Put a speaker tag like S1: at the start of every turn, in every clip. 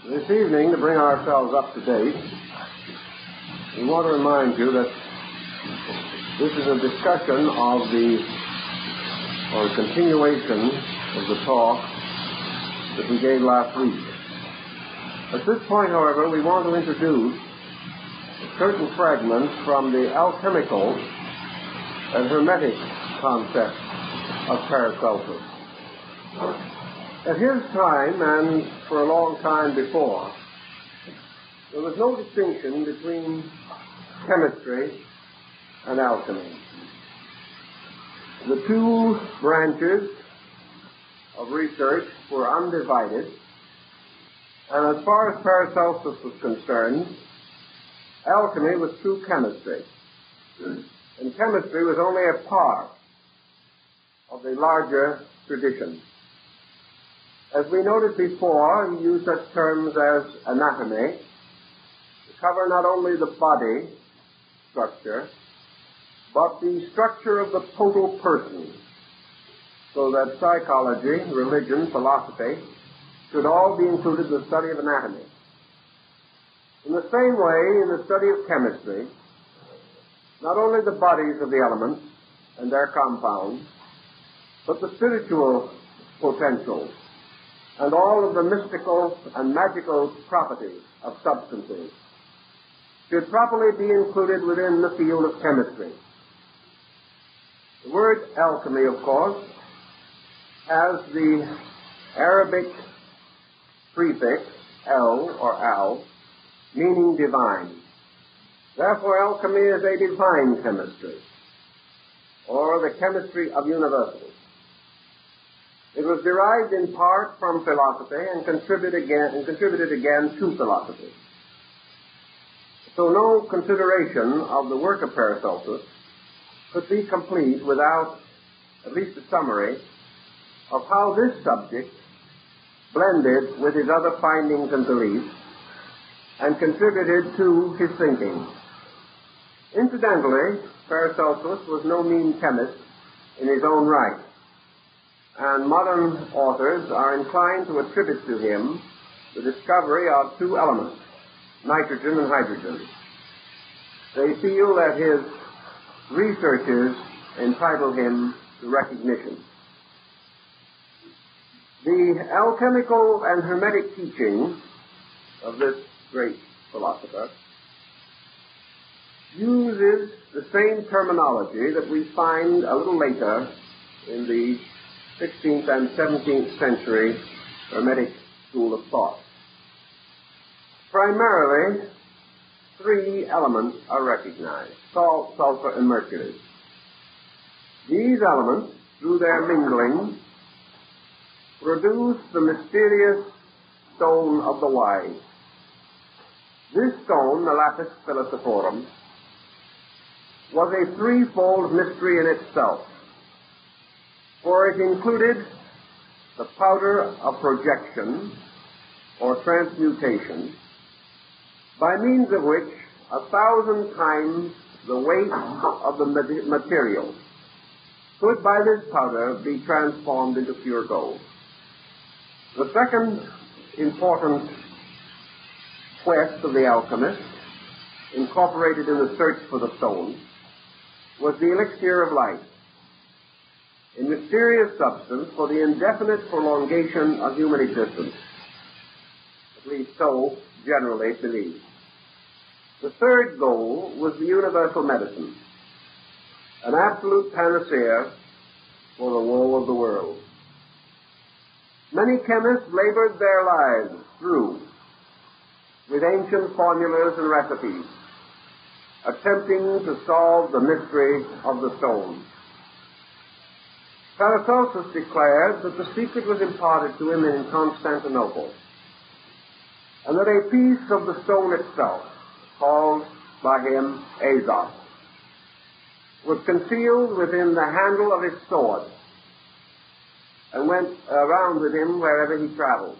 S1: This evening, to bring ourselves up to date, we want to remind you that this is a discussion of or a continuation of the talk that we gave last week. At this point, however, we want to introduce certain fragments from the alchemical and hermetic concept of Paracelsus. At his time, and for a long time before, there was no distinction between chemistry and alchemy. The two branches of research were undivided, and as far as Paracelsus was concerned, alchemy was true chemistry, and chemistry was only a part of the larger tradition. As we noted before, he used such terms as anatomy to cover not only the body structure, but the structure of the total person, so that psychology, religion, philosophy should all be included in the study of anatomy. In the same way, in the study of chemistry, not only the bodies of the elements and their compounds, but the spiritual potentials and all of the mystical and magical properties of substances should properly be included within the field of chemistry. The word alchemy, of course, has the Arabic prefix el or al, meaning divine. Therefore, alchemy is a divine chemistry, or the chemistry of universals. It was derived in part from philosophy and contributed again to philosophy. So no consideration of the work of Paracelsus could be complete without at least a summary of how this subject blended with his other findings and beliefs and contributed to his thinking. Incidentally, Paracelsus was no mean chemist in his own right, and modern authors are inclined to attribute to him the discovery of two elements, nitrogen and hydrogen. They feel that his researches entitle him to recognition. The alchemical and hermetic teachings of this great philosopher uses the same terminology that we find a little later in the 16th and 17th century Hermetic school of thought. Primarily, three elements are recognized: salt, sulfur, and mercury. These elements, through their mingling, produce the mysterious stone of the wise. This stone, the lapis philosophorum, was a threefold mystery in itself, for it included the powder of projection or transmutation, by means of which 1,000 times the weight of the material could by this powder be transformed into pure gold. The second important quest of the alchemist, incorporated in the search for the stone, was the Elixir of Light, a mysterious substance for the indefinite prolongation of human existence, at least so generally believed. The third goal was the universal medicine, an absolute panacea for the woe of the world. Many chemists labored their lives through with ancient formulas and recipes, attempting to solve the mystery of the stone. Paracelsus declared that the secret was imparted to him in Constantinople, and that a piece of the stone itself, called by him Azoth, was concealed within the handle of his sword and went around with him wherever he traveled.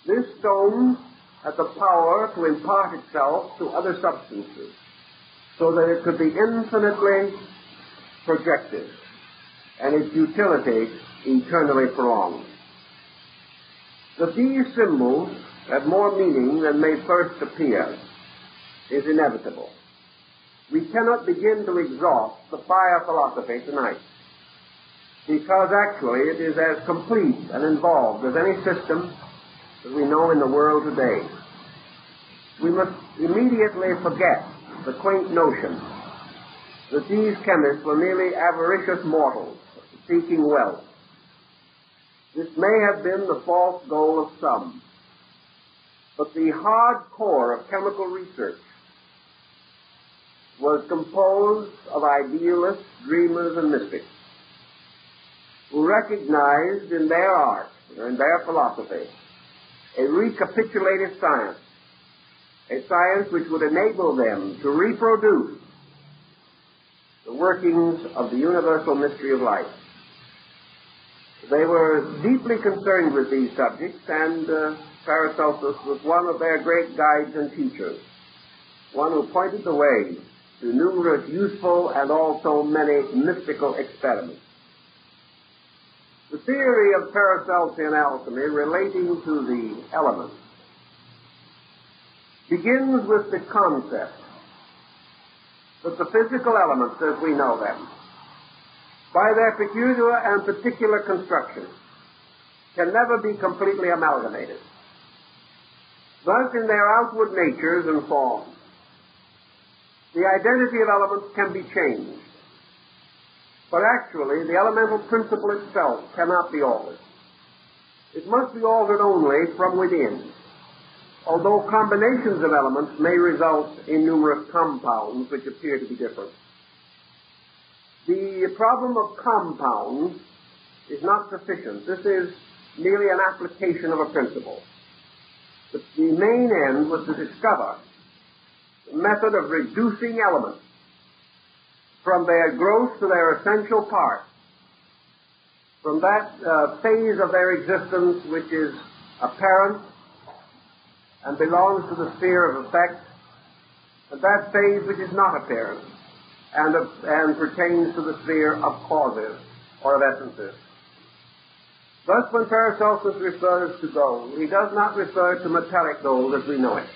S1: This stone had the power to impart itself to other substances, so that it could be infinitely projected and its utility eternally prolonged. That these symbols have more meaning than may first appear is inevitable. We cannot begin to exhaust the fire philosophy tonight, because actually it is as complete and involved as any system that we know in the world today. We must immediately forget the quaint notion that these chemists were merely avaricious mortals seeking wealth. This may have been the false goal of some, but the hard core of chemical research was composed of idealists, dreamers, and mystics who recognized in their art, or in their philosophy, a recapitulative science, a science which would enable them to reproduce the workings of the universal mystery of life. They were deeply concerned with these subjects, and Paracelsus was one of their great guides and teachers, one who pointed the way to numerous useful and also many mystical experiments. The theory of Paracelsian alchemy relating to the elements begins with the concept that the physical elements as we know them, by their peculiar and particular construction, can never be completely amalgamated. Thus, in their outward natures and forms, the identity of elements can be changed, but actually the elemental principle itself cannot be altered. It must be altered only from within, although combinations of elements may result in numerous compounds which appear to be different. The problem of compounds is not sufficient. This is merely an application of a principle. But the main end was to discover the method of reducing elements from their growth to their essential parts, from that phase of their existence which is apparent and belongs to the sphere of effect, and that phase which is not apparent and pertains to the sphere of causes or of essences. Thus, when Paracelsus refers to gold, he does not refer to metallic gold as we know it,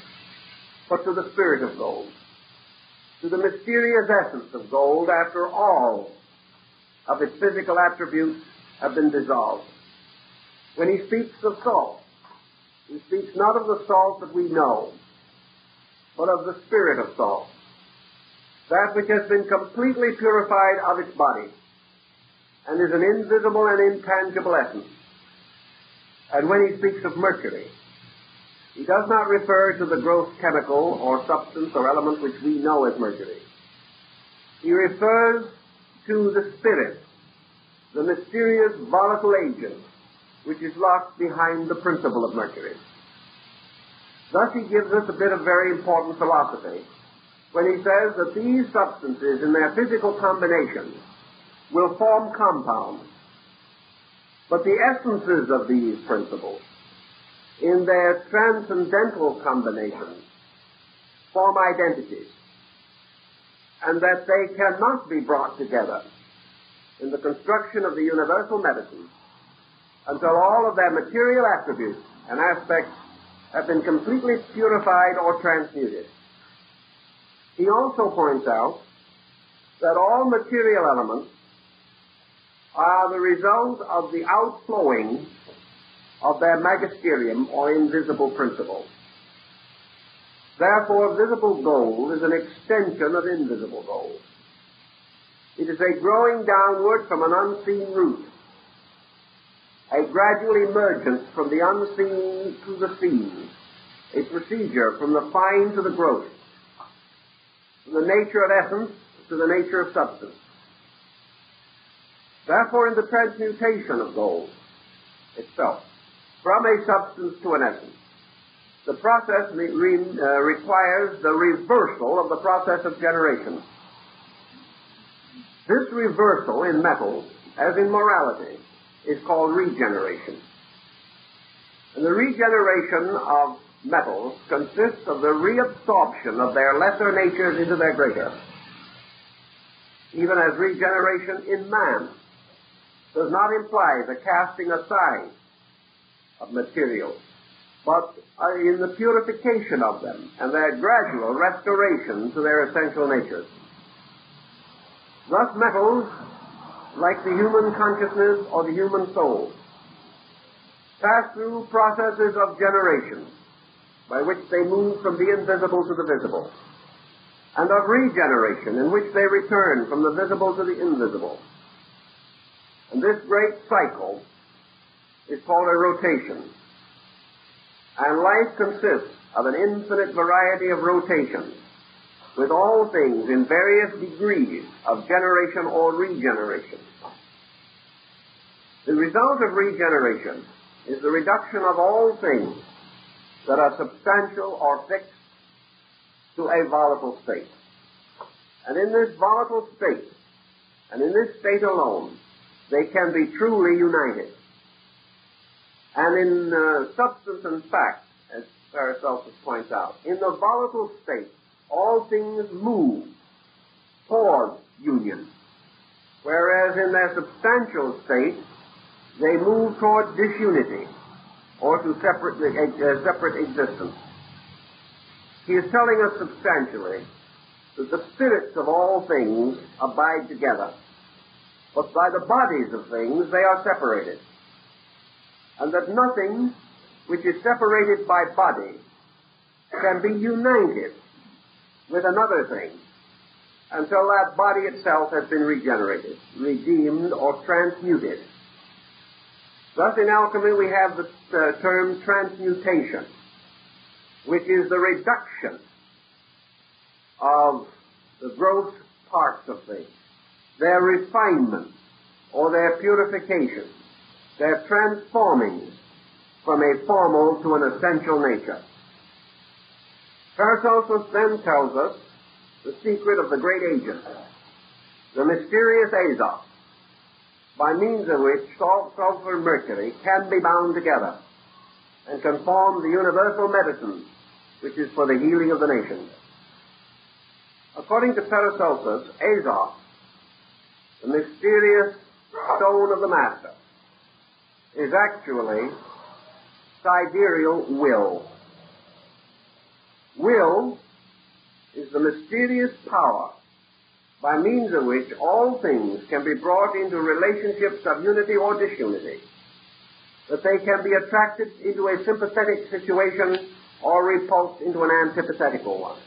S1: but to the spirit of gold, to the mysterious essence of gold after all of its physical attributes have been dissolved. When he speaks of salt, he speaks not of the salt that we know, but of the spirit of salt, that which has been completely purified of its body and is an invisible and intangible essence. And when he speaks of mercury, he does not refer to the gross chemical or substance or element which we know as mercury. He refers to the spirit, the mysterious volatile agent which is locked behind the principle of mercury. Thus he gives us a bit of very important philosophy when he says that these substances in their physical combination will form compounds, but the essences of these principles in their transcendental combinations form identities, and that they cannot be brought together in the construction of the universal medicine until all of their material attributes and aspects have been completely purified or transmuted. He also points out that all material elements are the result of the outflowing of their magisterium or invisible principle. Therefore, visible gold is an extension of invisible gold. It is a growing downward from an unseen root, a gradual emergence from the unseen to the seen, a procedure from the fine to the gross, from the nature of essence to the nature of substance. Therefore, in the transmutation of gold itself, from a substance to an essence, the process requires the reversal of the process of generation. This reversal in metals, as in morality, is called regeneration. And the regeneration of metals consists of the reabsorption of their lesser natures into their greater. Even as regeneration in man does not imply the casting aside of materials, but in the purification of them and their gradual restoration to their essential natures. Thus metals, like the human consciousness or the human soul, pass through processes of generation by which they move from the invisible to the visible, and of regeneration in which they return from the visible to the invisible. And this great cycle is called a rotation. And life consists of an infinite variety of rotations, with all things in various degrees of generation or regeneration. The result of regeneration is the reduction of all things that are substantial or fixed to a volatile state. And in this volatile state, and in this state alone, they can be truly united. And in substance and fact, as Paracelsus points out, in the volatile state, all things move toward union, whereas in their substantial state, they move toward disunity, or to separate existence. He is telling us substantially that the spirits of all things abide together, but by the bodies of things they are separated, and that nothing which is separated by body can be united with another thing until that body itself has been regenerated, redeemed, or transmuted. Thus in alchemy we have the term transmutation, which is the reduction of the gross parts of things, their refinement or their purification, their transforming from a formal to an essential nature. Paracelsus then tells us the secret of the great agent, the mysterious azot, by means of which salt, sulfur, and mercury can be bound together and can form the universal medicine which is for the healing of the nations. According to Paracelsus, azot, the mysterious stone of the master, is actually sidereal will. Will is the mysterious power by means of which all things can be brought into relationships of unity or disunity, that they can be attracted into a sympathetic situation or repulsed into an antipathical one.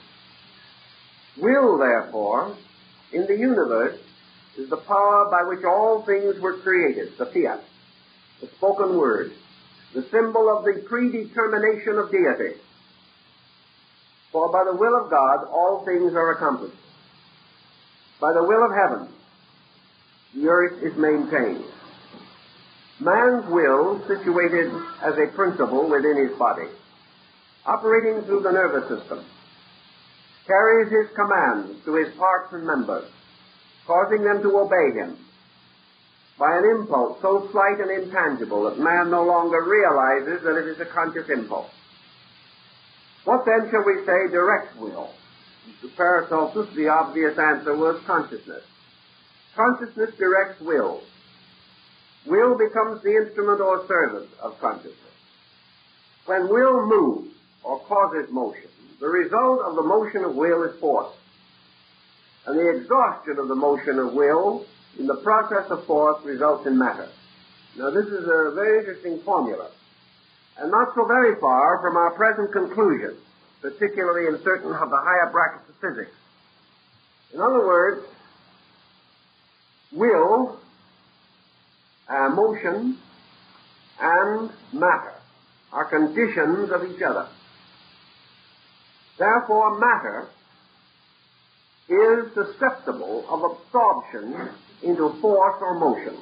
S1: Will, therefore, in the universe is the power by which all things were created, the fiat, the spoken word, the symbol of the predetermination of deity. For by the will of God all things are accomplished. By the will of heaven, the earth is maintained. Man's will, situated as a principle within his body, operating through the nervous system, carries his commands to his parts and members, causing them to obey him by an impulse so slight and intangible that man no longer realizes that it is a conscious impulse. What then shall we say directs will? To Paracelsus, the obvious answer was consciousness. Consciousness directs will. Will becomes the instrument or servant of consciousness. When will moves or causes motion, the result of the motion of will is force. And the exhaustion of the motion of will in the process of force results in matter. Now this is a very interesting formula, and not so very far from our present conclusion, particularly in certain of the higher brackets of physics. In other words, will, motion, and matter are conditions of each other. Therefore, matter is susceptible of absorption into force or motion.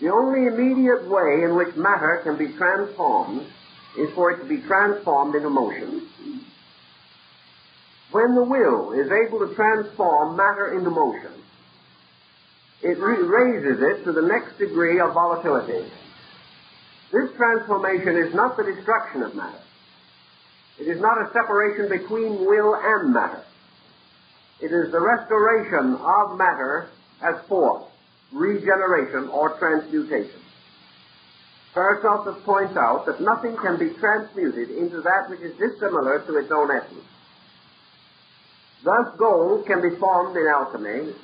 S1: The only immediate way in which matter can be transformed is for it to be transformed into motion. When the will is able to transform matter into motion, it raises it to the next degree of volatility. This transformation is not the destruction of matter. It is not a separation between will and matter. It is the restoration of matter as force, regeneration, or transmutation. Paracelsus points out that nothing can be transmuted into that which is dissimilar to its own essence. Thus gold can be formed in alchemy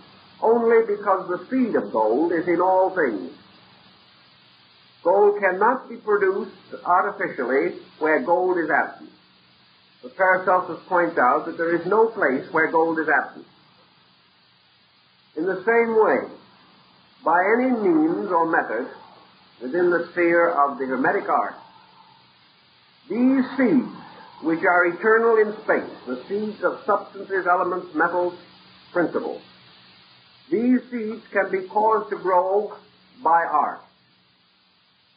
S1: only because the seed of gold is in all things. Gold cannot be produced artificially where gold is absent. But Paracelsus points out that there is no place where gold is absent. In the same way, by any means or method within the sphere of the Hermetic art, these seeds, which are eternal in space, the seeds of substances, elements, metals, principles, these seeds can be caused to grow by art.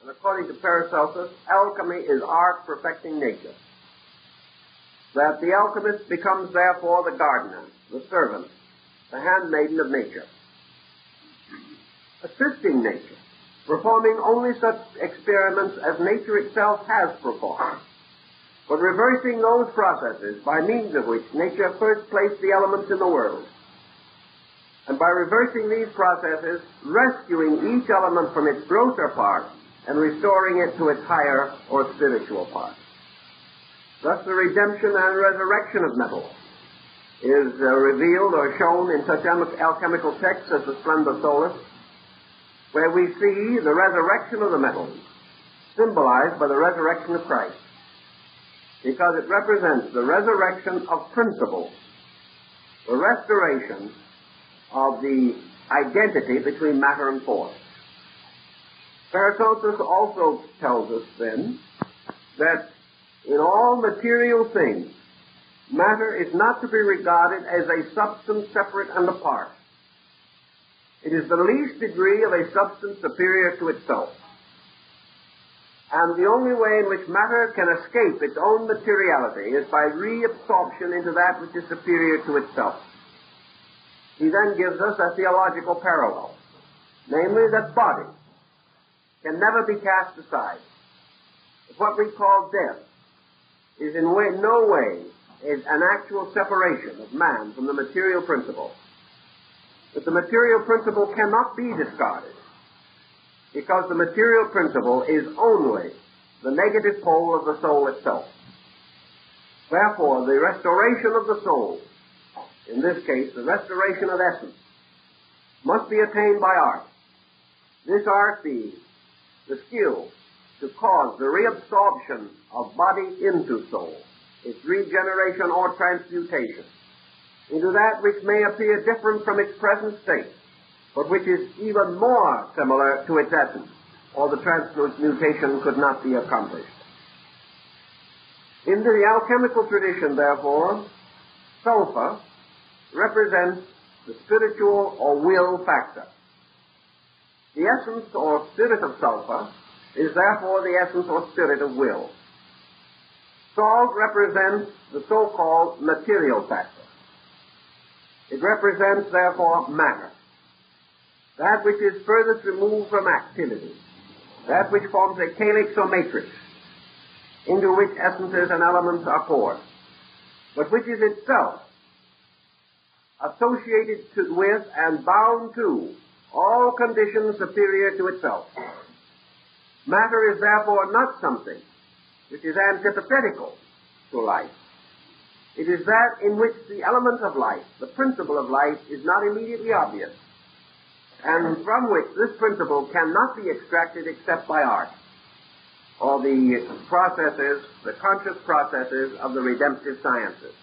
S1: And according to Paracelsus, alchemy is art perfecting nature. That the alchemist becomes therefore the gardener, the servant, the handmaiden of nature, assisting nature, performing only such experiments as nature itself has performed, but reversing those processes by means of which nature first placed the elements in the world, and by reversing these processes, rescuing each element from its grosser part and restoring it to its higher or spiritual part. Thus the redemption and resurrection of metals is revealed or shown in such alchemical texts as the Splendor Solis, where we see the resurrection of the metals symbolized by the resurrection of Christ, because it represents the resurrection of principles, the restoration of the identity between matter and force. Paracelsus also tells us then that in all material things, matter is not to be regarded as a substance separate and apart. It is the least degree of a substance superior to itself. And the only way in which matter can escape its own materiality is by reabsorption into that which is superior to itself. He then gives us a theological parallel, namely that body can never be cast aside. What we call death is in no way is an actual separation of man from the material principle. But the material principle cannot be discarded, because the material principle is only the negative pole of the soul itself. Therefore, the restoration of the soul, in this case, the restoration of essence, must be attained by art. This art being the skill to cause the reabsorption of body into soul, its regeneration or transmutation, into that which may appear different from its present state, but which is even more similar to its essence, or the transmutation could not be accomplished. In the alchemical tradition, therefore, sulfur represents the spiritual or will factor. The essence or spirit of sulfur is therefore the essence or spirit of will. Salt represents the so-called material factor. It represents, therefore, matter, that which is furthest removed from activity, that which forms a calyx or matrix, into which essences and elements are poured, but which is itself associated with and bound to all conditions superior to itself. Matter is therefore not something which is antithetical to life. It is that in which the element of life, the principle of life, is not immediately obvious, and from which this principle cannot be extracted except by art, or the processes, the conscious processes of the redemptive sciences.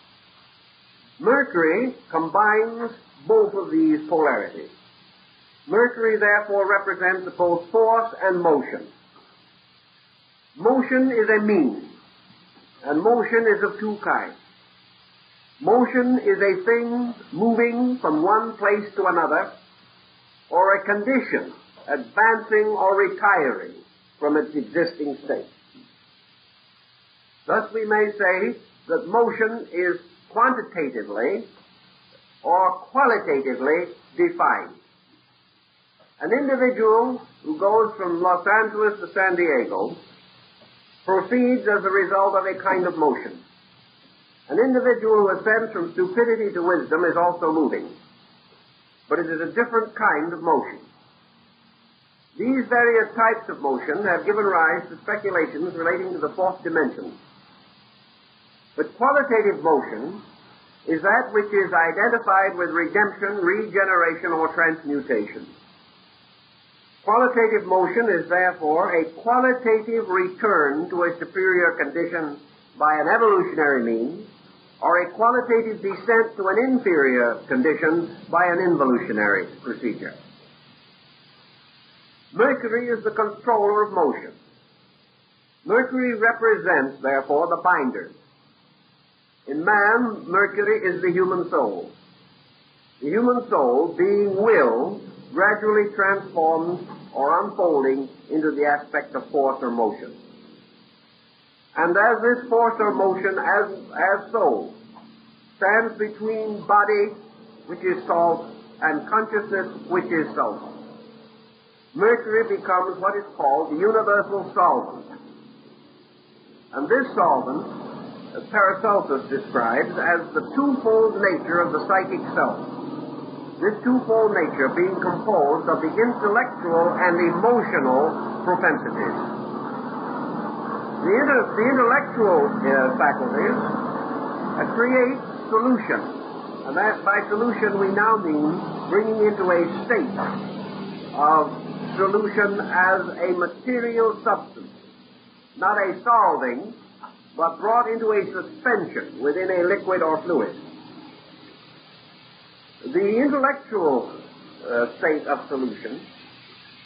S1: Mercury combines both of these polarities. Mercury therefore represents both force and motion. Motion is a means, and motion is of two kinds. Motion is a thing moving from one place to another, or a condition advancing or retiring from its existing state. Thus we may say that motion is quantitatively or qualitatively defined. An individual who goes from Los Angeles to San Diego proceeds as a result of a kind of motion. An individual who ascends from stupidity to wisdom is also moving, but it is a different kind of motion. These various types of motion have given rise to speculations relating to the fourth dimension. But qualitative motion is that which is identified with redemption, regeneration, or transmutation. Qualitative motion is therefore a qualitative return to a superior condition by an evolutionary means, or a qualitative descent to an inferior condition by an involutionary procedure. Mercury is the controller of motion. Mercury represents, therefore, the binder. In man, Mercury is the human soul. The human soul, being will, gradually transforms or unfolding into the aspect of force or motion. And as this force or motion, as soul, stands between body, which is salt, and consciousness, which is sulfur, Mercury becomes what is called the universal solvent. And this solvent, as Paracelsus describes, as the twofold nature of the psychic self. This twofold nature being composed of the intellectual and emotional propensities. The intellectual faculties create solution. And that by solution we now mean bringing into a state of solution as a material substance, not a solving, but brought into a suspension within a liquid or fluid. The intellectual state of solution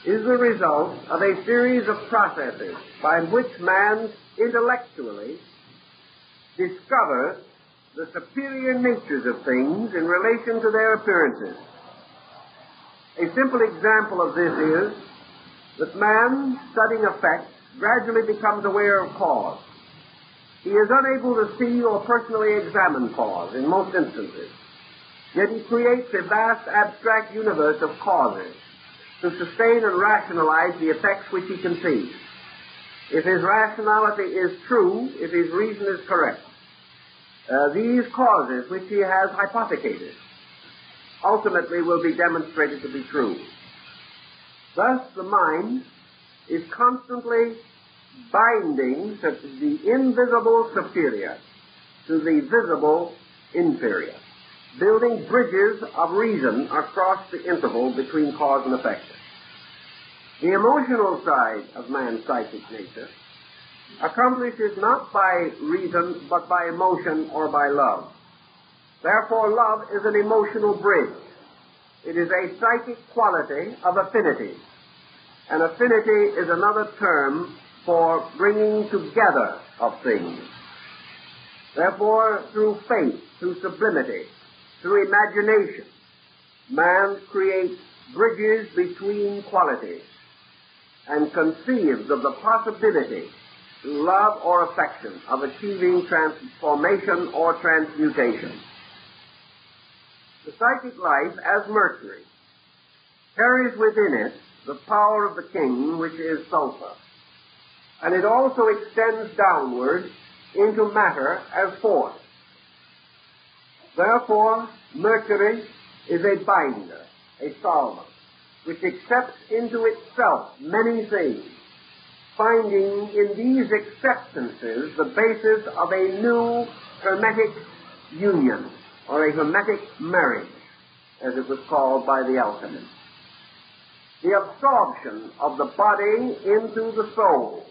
S1: is the result of a series of processes by which man intellectually discovers the superior natures of things in relation to their appearances. A simple example of this is that man, studying effects, gradually becomes aware of cause. He is unable to see or personally examine cause in most instances. Yet he creates a vast abstract universe of causes to sustain and rationalize the effects which he can see. If his rationality is true, if his reason is correct, these causes which he has hypothecated ultimately will be demonstrated to be true. Thus, the mind is constantly binding the invisible superior to the visible inferior, building bridges of reason across the interval between cause and effect. The emotional side of man's psychic nature accomplishes not by reason, but by emotion or by love. Therefore, love is an emotional bridge. It is a psychic quality of affinity. And affinity is another term for bringing together of things. Therefore, through faith, through sublimity, through imagination, man creates bridges between qualities and conceives of the possibility, through love or affection, of achieving transformation or transmutation. The psychic life, as Mercury, carries within it the power of the king, which is sulfur, and it also extends downward into matter as force. Therefore, Mercury is a binder, a solvent, which accepts into itself many things, finding in these acceptances the basis of a new Hermetic union, or a Hermetic marriage, as it was called by the alchemists. The absorption of the body into the soul,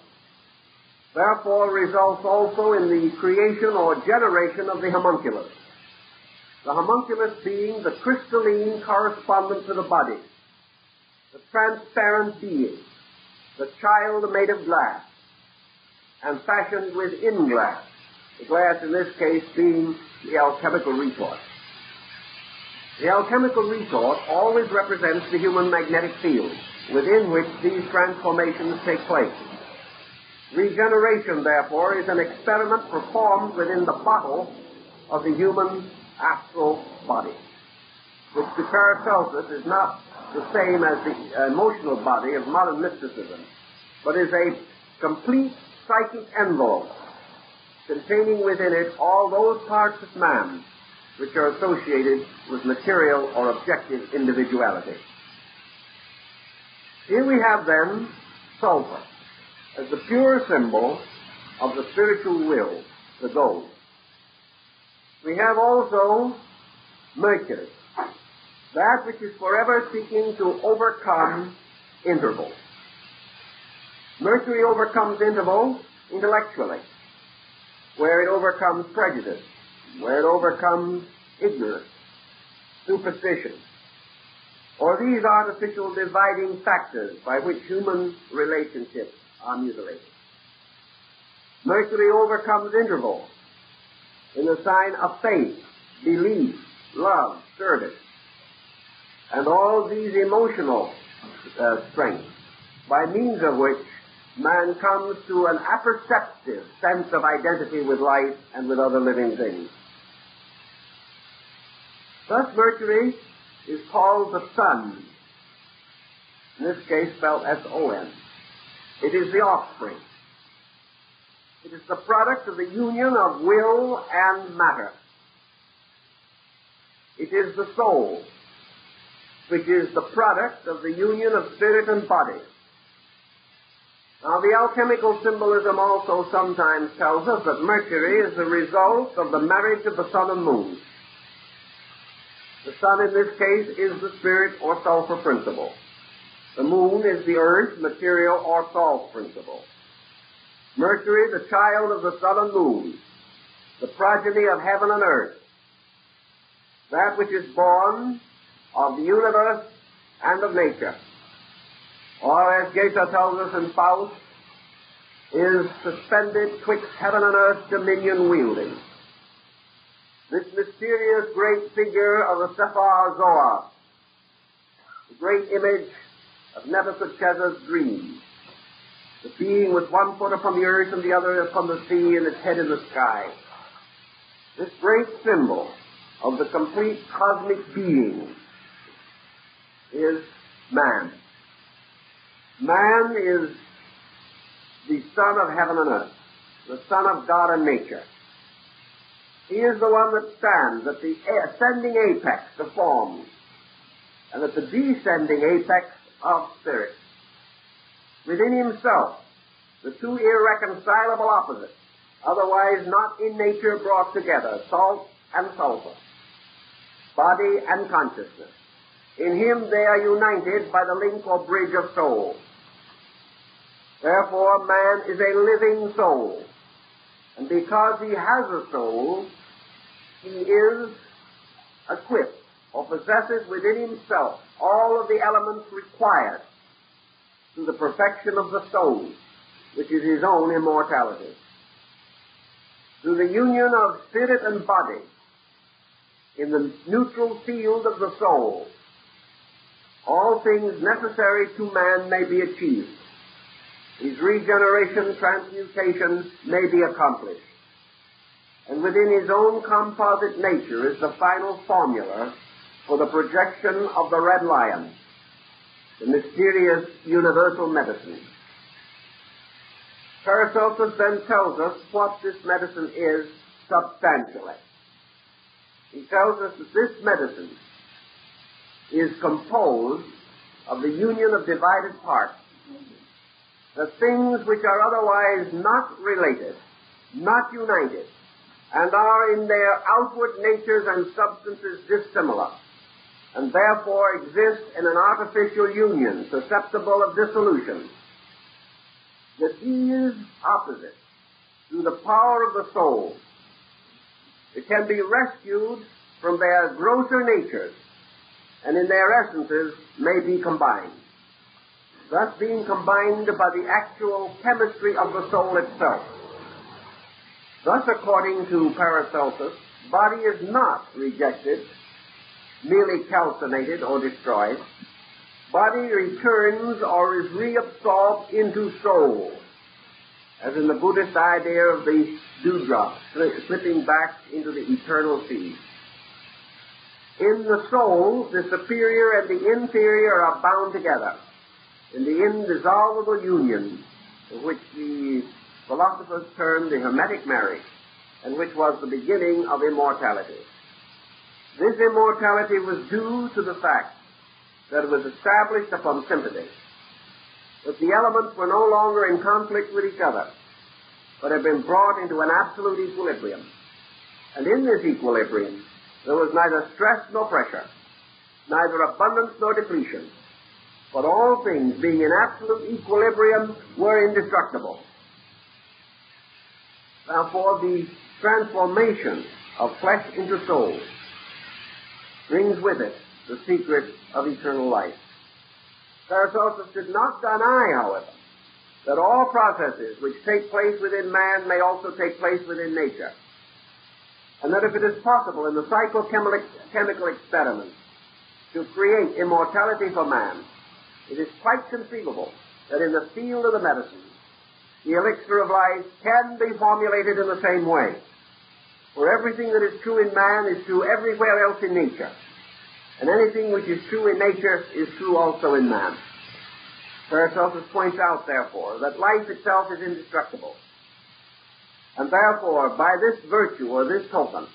S1: therefore, results also in the creation or generation of the homunculus. The homunculus being the crystalline correspondent to the body, the transparent being, the child made of glass, and fashioned within glass, the glass in this case being the alchemical retort. The alchemical retort always represents the human magnetic field within which these transformations take place. Regeneration, therefore, is an experiment performed within the bottle of the human astral body, which to Paracelsus is not the same as the emotional body of modern mysticism, but is a complete psychic envelope containing within it all those parts of man which are associated with material or objective individuality. Here we have then sulfur as the pure symbol of the spiritual will, the goal. We have also mercury, that which is forever seeking to overcome interval. Mercury overcomes interval intellectually, where it overcomes prejudice, where it overcomes ignorance, superstition, or these artificial dividing factors by which human relationships are mutilated. Mercury overcomes interval in the sign of faith, belief, love, service, and all these emotional strengths, by means of which man comes to an apperceptive sense of identity with life and with other living things. Thus Mercury is called the sun, in this case spelled S-O-N. It is the offspring. It is the product of the union of will and matter. It is the soul, which is the product of the union of spirit and body. Now, the alchemical symbolism also sometimes tells us that Mercury is the result of the marriage of the sun and moon. The sun, in this case, is the spirit or sulfur principle. The moon is the earth, material, or salt principle. Mercury, the child of the sun and moon, the progeny of heaven and earth, that which is born of the universe and of nature, or as Goethe tells us in Faust, is suspended twixt heaven and earth, dominion wielding. This mysterious great figure of the Sephar Zohar, the great image of Nebuchadnezzar's dream, the being with one foot upon the earth and the other upon the sea and its head in the sky. This great symbol of the complete cosmic being is man. Man is the son of heaven and earth, the son of God and nature. He is the one that stands at the ascending apex of forms and at the descending apex of spirit. Within himself, the two irreconcilable opposites, otherwise not in nature brought together, salt and sulfur, body and consciousness. In him they are united by the link or bridge of soul. Therefore, man is a living soul. And because he has a soul, he is equipped or possesses within himself all of the elements required to the perfection of the soul, which is his own immortality. Through the union of spirit and body in the neutral field of the soul, all things necessary to man may be achieved. His regeneration, transmutation may be accomplished. And within his own composite nature is the final formula for the projection of the red lion, the mysterious universal medicine. Paracelsus then tells us what this medicine is substantially. He tells us that this medicine is composed of the union of divided parts, the things which are otherwise not related, not united, and are in their outward natures and substances dissimilar, and therefore exist in an artificial union susceptible of dissolution, that these opposites, through the power of the soul, it can be rescued from their grosser natures, and in their essences may be combined, thus being combined by the actual chemistry of the soul itself. Thus, according to Paracelsus, body is not rejected, merely calcinated or destroyed. Body returns or is reabsorbed into soul, as in the Buddhist idea of the dewdrop slipping back into the eternal sea. In the soul, the superior and the inferior are bound together in the indissoluble union, which the philosophers termed the Hermetic Marriage, and which was the beginning of immortality. This immortality was due to the fact that it was established upon sympathy, that the elements were no longer in conflict with each other, but had been brought into an absolute equilibrium. And in this equilibrium, there was neither stress nor pressure, neither abundance nor depletion, but all things being in absolute equilibrium were indestructible. Therefore, the transformation of flesh into soul brings with it the secret of eternal life. Paracelsus did not deny, however, that all processes which take place within man may also take place within nature, and that if it is possible in the psychochemical experiment to create immortality for man, it is quite conceivable that in the field of the medicine, the elixir of life can be formulated in the same way. For everything that is true in man is true everywhere else in nature. And anything which is true in nature is true also in man. Paracelsus points out, therefore, that life itself is indestructible. And therefore, by this virtue or this token,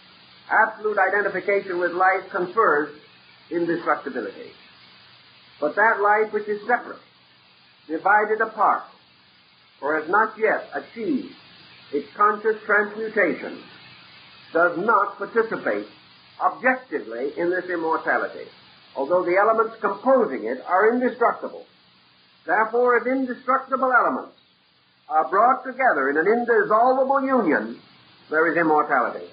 S1: absolute identification with life confers indestructibility. But that life which is separate, divided apart, or has not yet achieved its conscious transmutation, does not participate objectively in this immortality, although the elements composing it are indestructible. Therefore, if indestructible elements are brought together in an indissoluble union, there is immortality.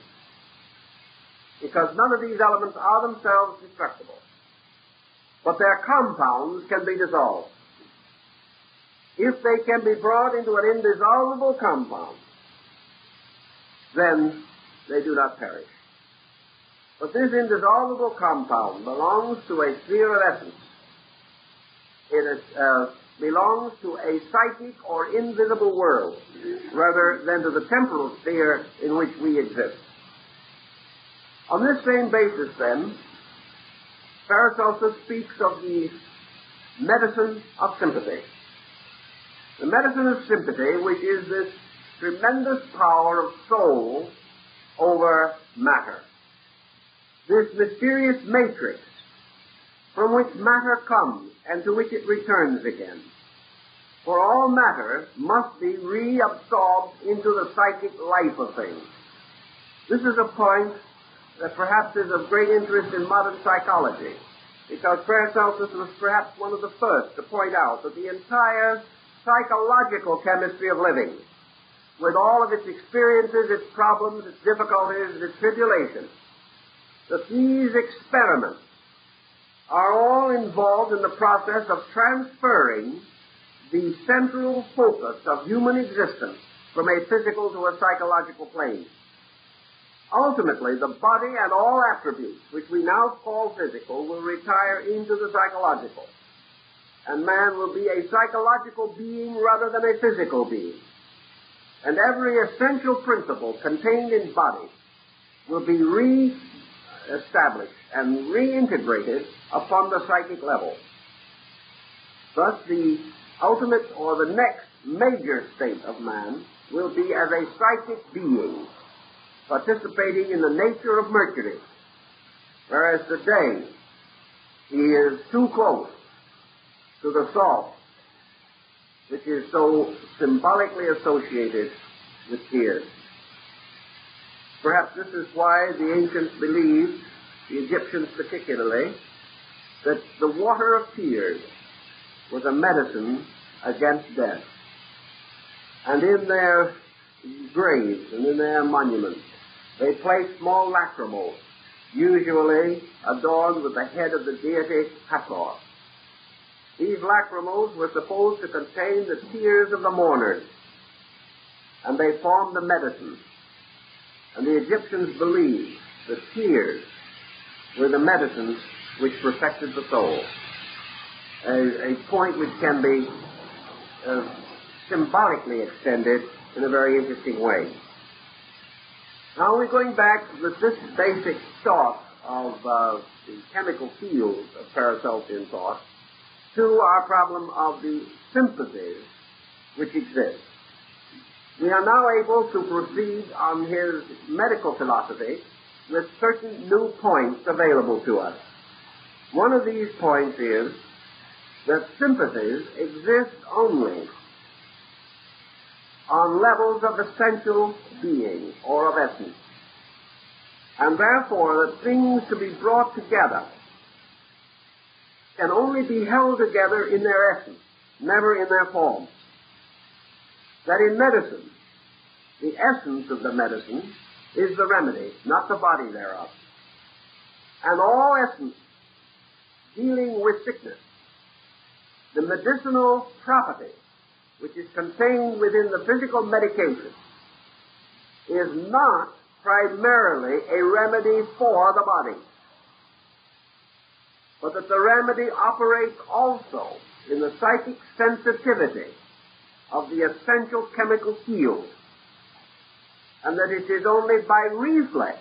S1: Because none of these elements are themselves destructible, but their compounds can be dissolved. If they can be brought into an indissoluble compound, then they do not perish. But this indissoluble compound belongs to a sphere of essence. It belongs to a psychic or invisible world, rather than to the temporal sphere in which we exist. On this same basis, then, Paracelsus speaks of the medicine of sympathy. The medicine of sympathy, which is this tremendous power of soul over matter. This mysterious matrix from which matter comes and to which it returns again. For all matter must be reabsorbed into the psychic life of things. This is a point that perhaps is of great interest in modern psychology, because Paracelsus was perhaps one of the first to point out that the entire psychological chemistry of living, with all of its experiences, its problems, its difficulties, its tribulations, that these experiments are all involved in the process of transferring the central focus of human existence from a physical to a psychological plane. Ultimately, the body and all attributes which we now call physical will retire into the psychological, and man will be a psychological being rather than a physical being. And every essential principle contained in body will be re-established and reintegrated upon the psychic level. Thus, the ultimate or the next major state of man will be as a psychic being, participating in the nature of Mercury, whereas today he is too close to the salt, which is so symbolically associated with tears. Perhaps this is why the ancients believed, the Egyptians particularly, that the water of tears was a medicine against death. And in their graves and in their monuments, they placed small lacrimals, usually adorned with the head of the deity Hathor. These lacrimals were supposed to contain the tears of the mourners, and they formed the medicine. And the Egyptians believed that tears were the medicines which perfected the soul. A point which can be symbolically extended in a very interesting way. Now we're going back with this basic thought of the chemical field of Paracelsian thought to our problem of the sympathies which exist. We are now able to proceed on his medical philosophy with certain new points available to us. One of these points is that sympathies exist only on levels of essential being or of essence, and therefore that things to be brought together can only be held together in their essence, never in their form. That in medicine, the essence of the medicine is the remedy, not the body thereof. And all essence dealing with sickness, the medicinal property which is contained within the physical medication, is not primarily a remedy for the body, but that the remedy operates also in the psychic sensitivity of the essential chemical field, and that it is only by reflex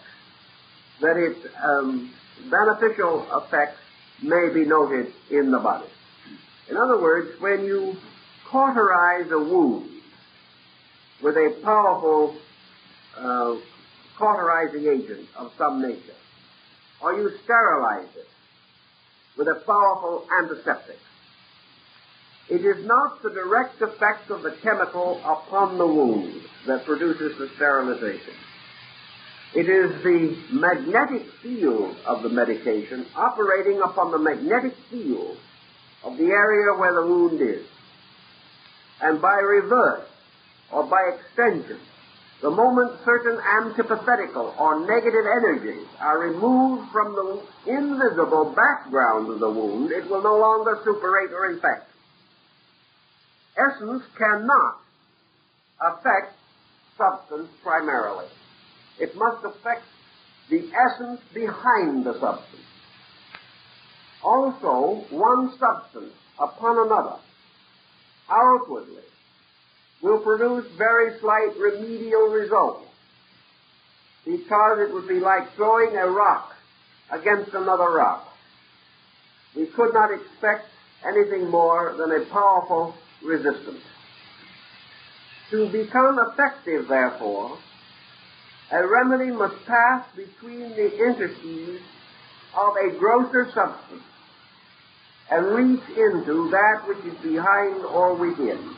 S1: that its beneficial effects may be noted in the body. In other words, when you cauterize a wound with a powerful cauterizing agent of some nature, or you sterilize it with a powerful antiseptic, it is not the direct effect of the chemical upon the wound that produces the sterilization. It is the magnetic field of the medication operating upon the magnetic field of the area where the wound is. And by reverse, or by extension, the moment certain antipathical or negative energies are removed from the invisible background of the wound, it will no longer suppurate or infect. Essence cannot affect substance primarily. It must affect the essence behind the substance. Also, one substance upon another, outwardly, will produce very slight remedial results, because it would be like throwing a rock against another rock. We could not expect anything more than a powerful resistance. To become effective, therefore, a remedy must pass between the interstices of a grosser substance and reach into that which is behind or within.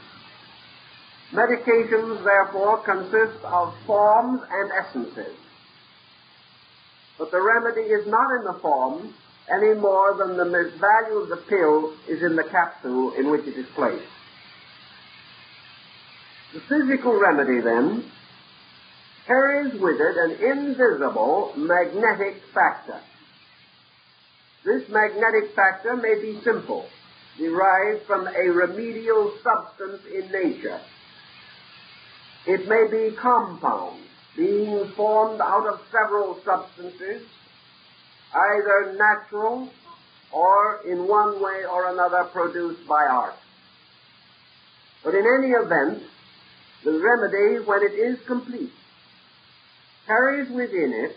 S1: Medications, therefore, consist of forms and essences. But the remedy is not in the form any more than the value of the pill is in the capsule in which it is placed. The physical remedy, then, carries with it an invisible magnetic factor. This magnetic factor may be simple, derived from a remedial substance in nature. It may be compound, being formed out of several substances, either natural or in one way or another produced by art. But in any event, the remedy, when it is complete, carries within it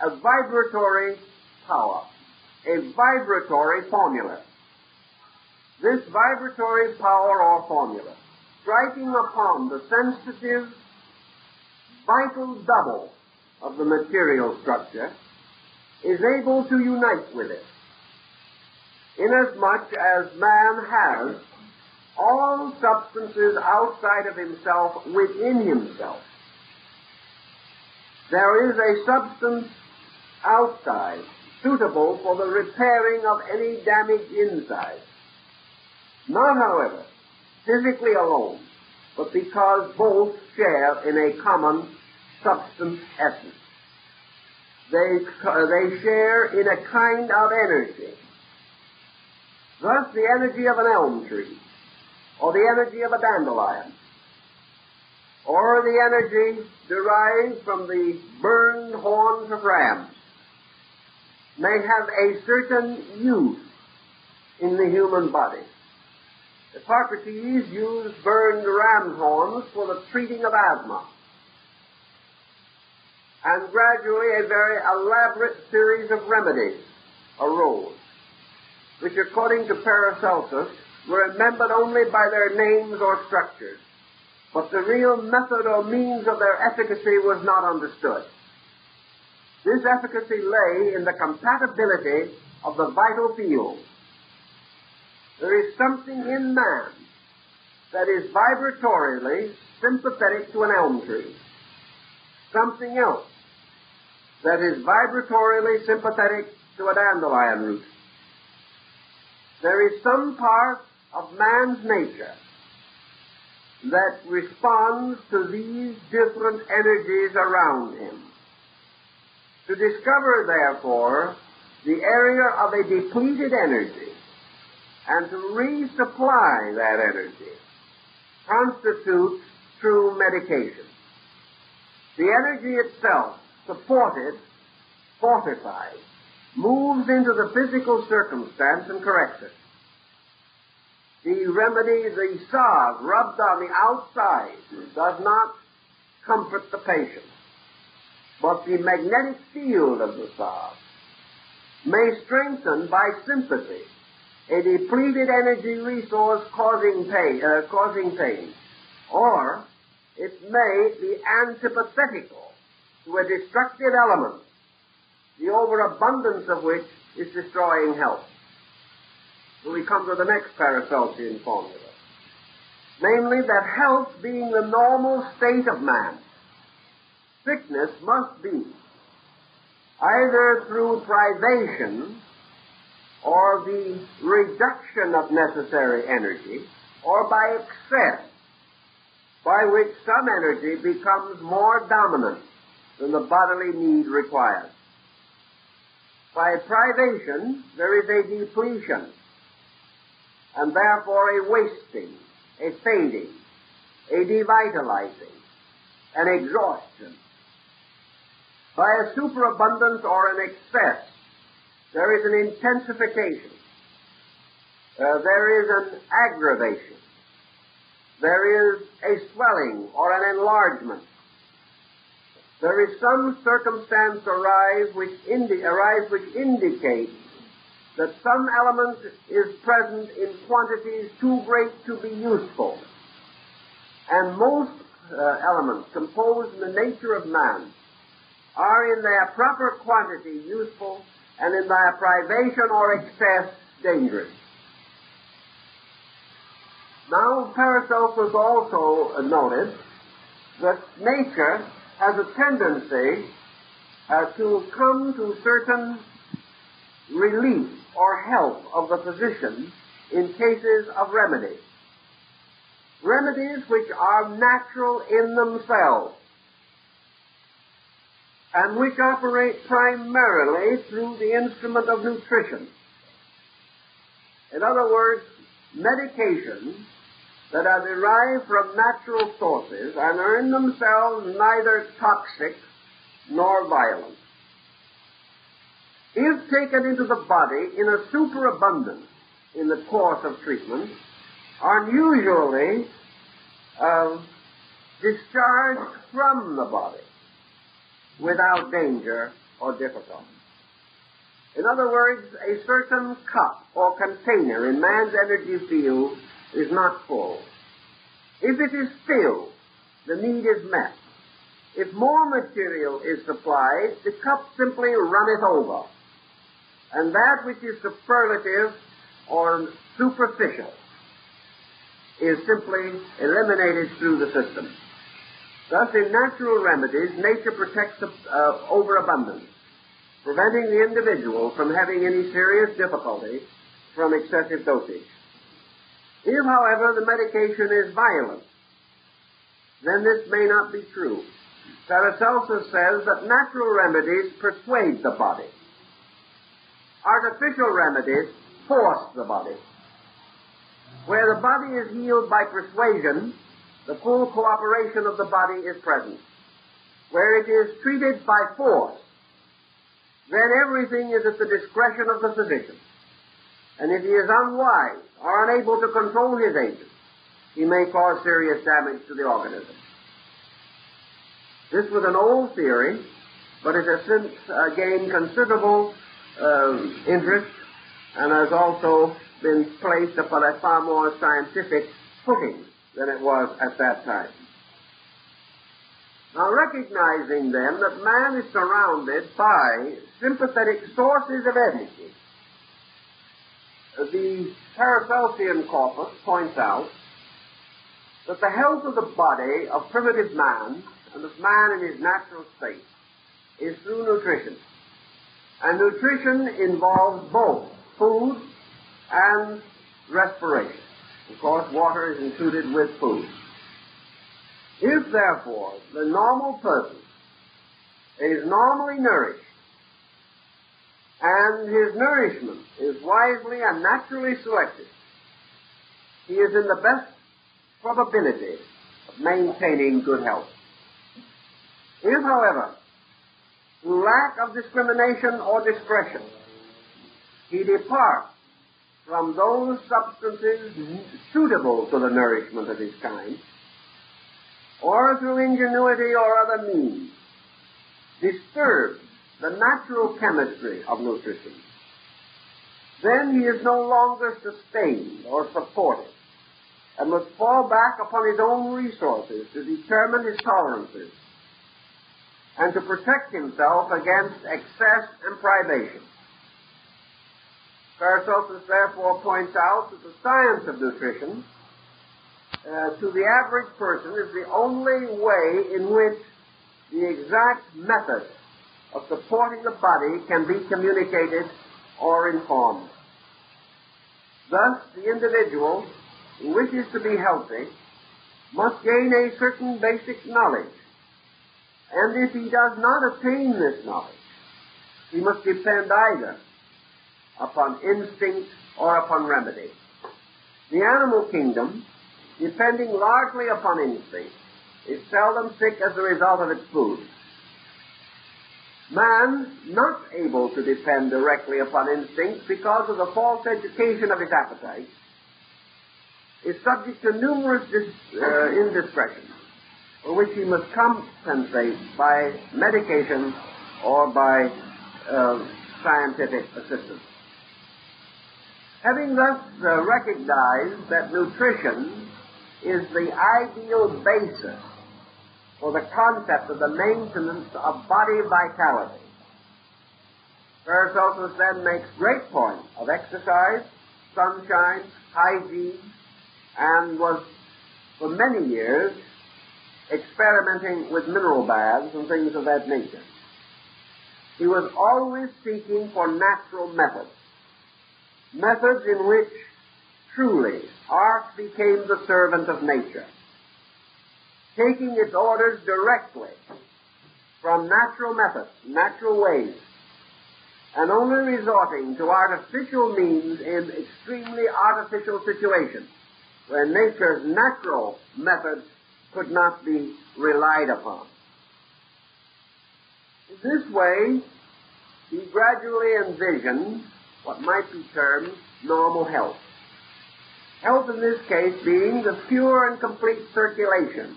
S1: a vibratory power, a vibratory formula. This vibratory power or formula, striking upon the sensitive, vital double of the material structure, is able to unite with it, inasmuch as man has all substances outside of himself within himself. There is a substance outside suitable for the repairing of any damage inside. Not, however, physically alone, but because both share in a common substance essence. They share in a kind of energy. Thus, the energy of an elm tree, or the energy of a dandelion, or the energy derived from the burned horns of rams, may have a certain use in the human body. Hippocrates used burned ram's horns for the treating of asthma. And gradually a very elaborate series of remedies arose, which according to Paracelsus were remembered only by their names or structures, but the real method or means of their efficacy was not understood. This efficacy lay in the compatibility of the vital field. there is something in man that is vibratorily sympathetic to an elm tree. Something else that is vibratorily sympathetic to a dandelion root. There is some part of man's nature that responds to these different energies around him. To discover, therefore, the area of a depleted energy and to resupply that energy constitutes true medication. The energy itself, supported, fortified, moves into the physical circumstance and corrects it. The remedy, the salve rubbed on the outside, does not comfort the patient, but the magnetic field of the salve may strengthen by sympathy a depleted energy resource causing pain, or it may be antipathetical to a destructive element, the overabundance of which is destroying health. So we come to the next Paracelsian formula, namely that health being the normal state of man, sickness must be either through privation or the reduction of necessary energy, or by excess, by which some energy becomes more dominant than the bodily need requires. By privation, there is a depletion, and therefore a wasting, a fading, a devitalizing, an exhaustion. By a superabundance or an excess, there is an intensification. There is an aggravation. There is a swelling or an enlargement. There is some circumstance arise which indicates that some element is present in quantities too great to be useful. And most elements composed in the nature of man are in their proper quantity useful, and in their privation or excess dangerous. Now, Paracelsus also noted that nature has a tendency to come to certain relief or help of the physician in cases of remedy. Remedies which are natural in themselves and which operate primarily through the instrument of nutrition. In other words, medications that are derived from natural sources and are in themselves neither toxic nor violent. If taken into the body in a superabundance in the course of treatment, are usually discharged from the body without danger or difficulty. In other words, a certain cup or container in man's energy field is not full. If it is filled, the need is met. If more material is supplied, the cup simply runneth over, and that which is superlative or superficial is simply eliminated through the system. Thus, in natural remedies, nature protects overabundance, preventing the individual from having any serious difficulty from excessive dosage. If, however, the medication is violent, then this may not be true. Paracelsus says that natural remedies persuade the body. Artificial remedies force the body. Where the body is healed by persuasion, the full cooperation of the body is present. Where it is treated by force, then everything is at the discretion of the physician. And if he is unwise or unable to control his agent, he may cause serious damage to the organism. This was an old theory, but it has since gained considerable interest and has also been placed upon a far more scientific footing than it was at that time. Now, recognizing then that man is surrounded by sympathetic sources of energy, the Paracelsian corpus points out that the health of the body of primitive man and of man in his natural state is through nutrition. And nutrition involves both food and respiration. Of course, water is included with food. If, therefore, the normal person is normally nourished, and his nourishment is wisely and naturally selected, he is in the best probability of maintaining good health. If, however, through lack of discrimination or discretion, he departs from those substances suitable to the nourishment of his kind, or through ingenuity or other means, disturbs the natural chemistry of nutrition, then he is no longer sustained or supported, and must fall back upon his own resources to determine his tolerances, and to protect himself against excess and privation. Paracelsus therefore points out that the science of nutrition to the average person is the only way in which the exact method of supporting the body can be communicated or informed. Thus, the individual who wishes to be healthy must gain a certain basic knowledge, and if he does not attain this knowledge, he must depend either upon instinct or upon remedy. The animal kingdom, depending largely upon instinct, is seldom sick as a result of its food. Man, not able to depend directly upon instinct because of the false education of his appetite, is subject to numerous indiscretions, for which he must compensate by medication or by scientific assistance. Having thus recognized that nutrition is the ideal basis for the concept of the maintenance of body vitality, Paracelsus then makes great point of exercise, sunshine, hygiene, and was for many years experimenting with mineral baths and things of that nature. He was always seeking for natural methods in which truly art became the servant of nature, taking its orders directly from natural methods, natural ways, and only resorting to artificial means in extremely artificial situations, where nature's natural methods could not be relied upon. In this way, he gradually envisioned what might be termed normal health. Health in this case being the pure and complete circulation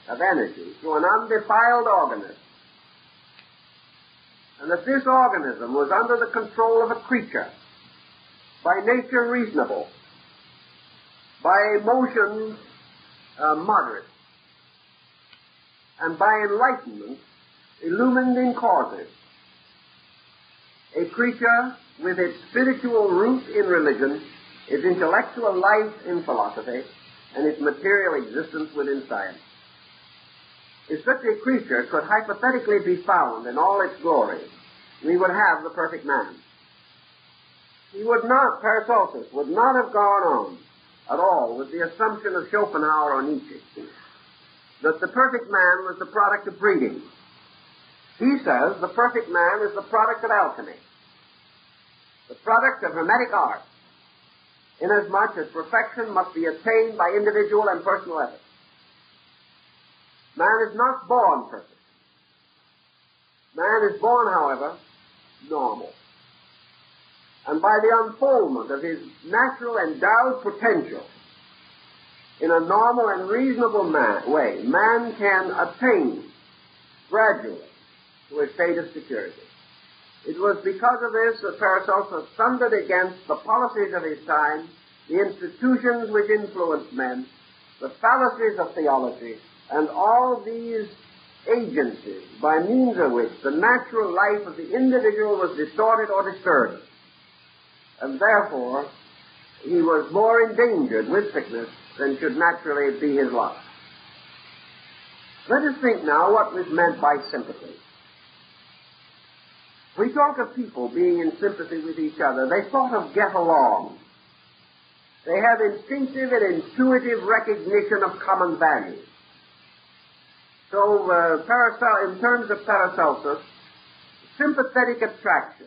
S1: of energy through an undefiled organism, and that this organism was under the control of a creature, by nature reasonable, by emotions moderate, and by enlightenment illumined in causes. A creature with its spiritual root in religion, its intellectual life in philosophy, and its material existence within science. If such a creature could hypothetically be found in all its glory, we would have the perfect man. He would not, Paracelsus, would not have gone on at all with the assumption of Schopenhauer or Nietzsche that the perfect man was the product of breeding. He says the perfect man is the product of alchemy, the product of Hermetic art, inasmuch as perfection must be attained by individual and personal effort. Man is not born perfect. Man is born, however, normal. And by the unfoldment of his natural endowed potential in a normal and reasonable way, man can attain gradually to a state of security. It was because of this that Paracelsus thundered against the policies of his time, the institutions which influenced men, the fallacies of theology, and all these agencies by means of which the natural life of the individual was distorted or disturbed. And therefore, he was more endangered with sickness than should naturally be his lot. Let us think now what was meant by sympathy. We talk of people being in sympathy with each other. They sort of get along. They have instinctive and intuitive recognition of common values. So, in terms of Paracelsus, sympathetic attraction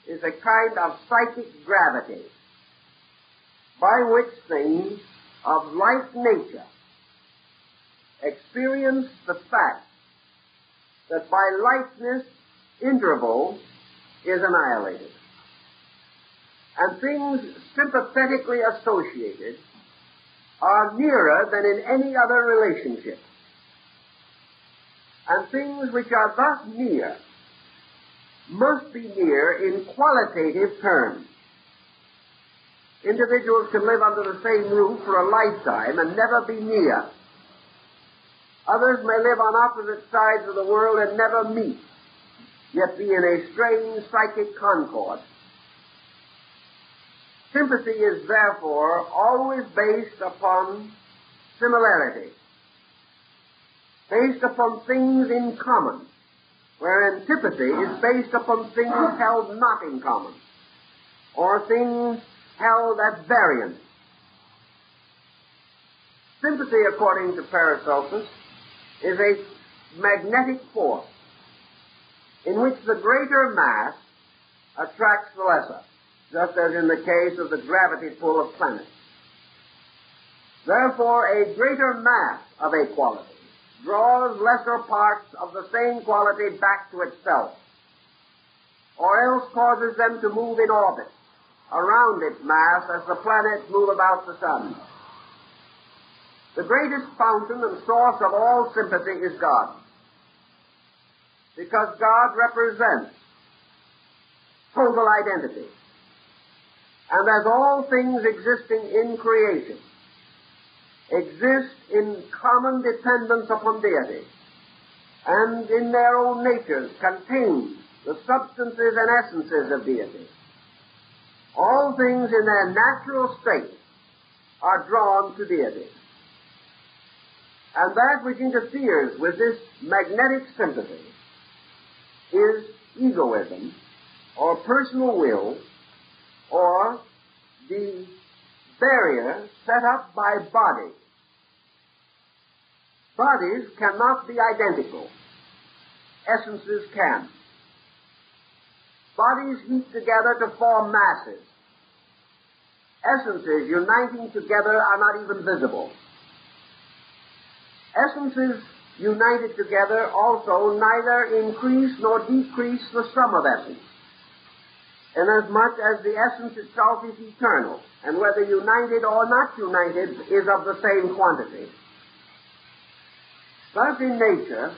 S1: is a kind of psychic gravity by which things of like nature experience the fact that by likeness interval is annihilated. And things sympathetically associated are nearer than in any other relationship. And things which are thus near must be near in qualitative terms. Individuals can live under the same roof for a lifetime and never be near. Others may live on opposite sides of the world and never meet, yet be in a strange psychic concord. Sympathy is therefore always based upon similarity, based upon things in common, where antipathy is based upon things held not in common, or things held at variance. Sympathy, according to Paracelsus, is a magnetic force in which the greater mass attracts the lesser, just as in the case of the gravity pull of planets. Therefore, a greater mass of a quality draws lesser parts of the same quality back to itself, or else causes them to move in orbit around its mass as the planets move about the sun. The greatest fountain and source of all sympathy is God, because God represents total identity. And as all things existing in creation exist in common dependence upon deity, and in their own natures contain the substances and essences of deity, all things in their natural state are drawn to deity. And that which interferes with this magnetic sympathy is egoism, or personal will, or the barrier set up by bodies. Bodies cannot be identical. Essences can. Bodies heat together to form masses. Essences uniting together are not even visible. Essences united together also neither increase nor decrease the sum of essence, inasmuch as the essence itself is eternal, and whether united or not united is of the same quantity. Thus in nature,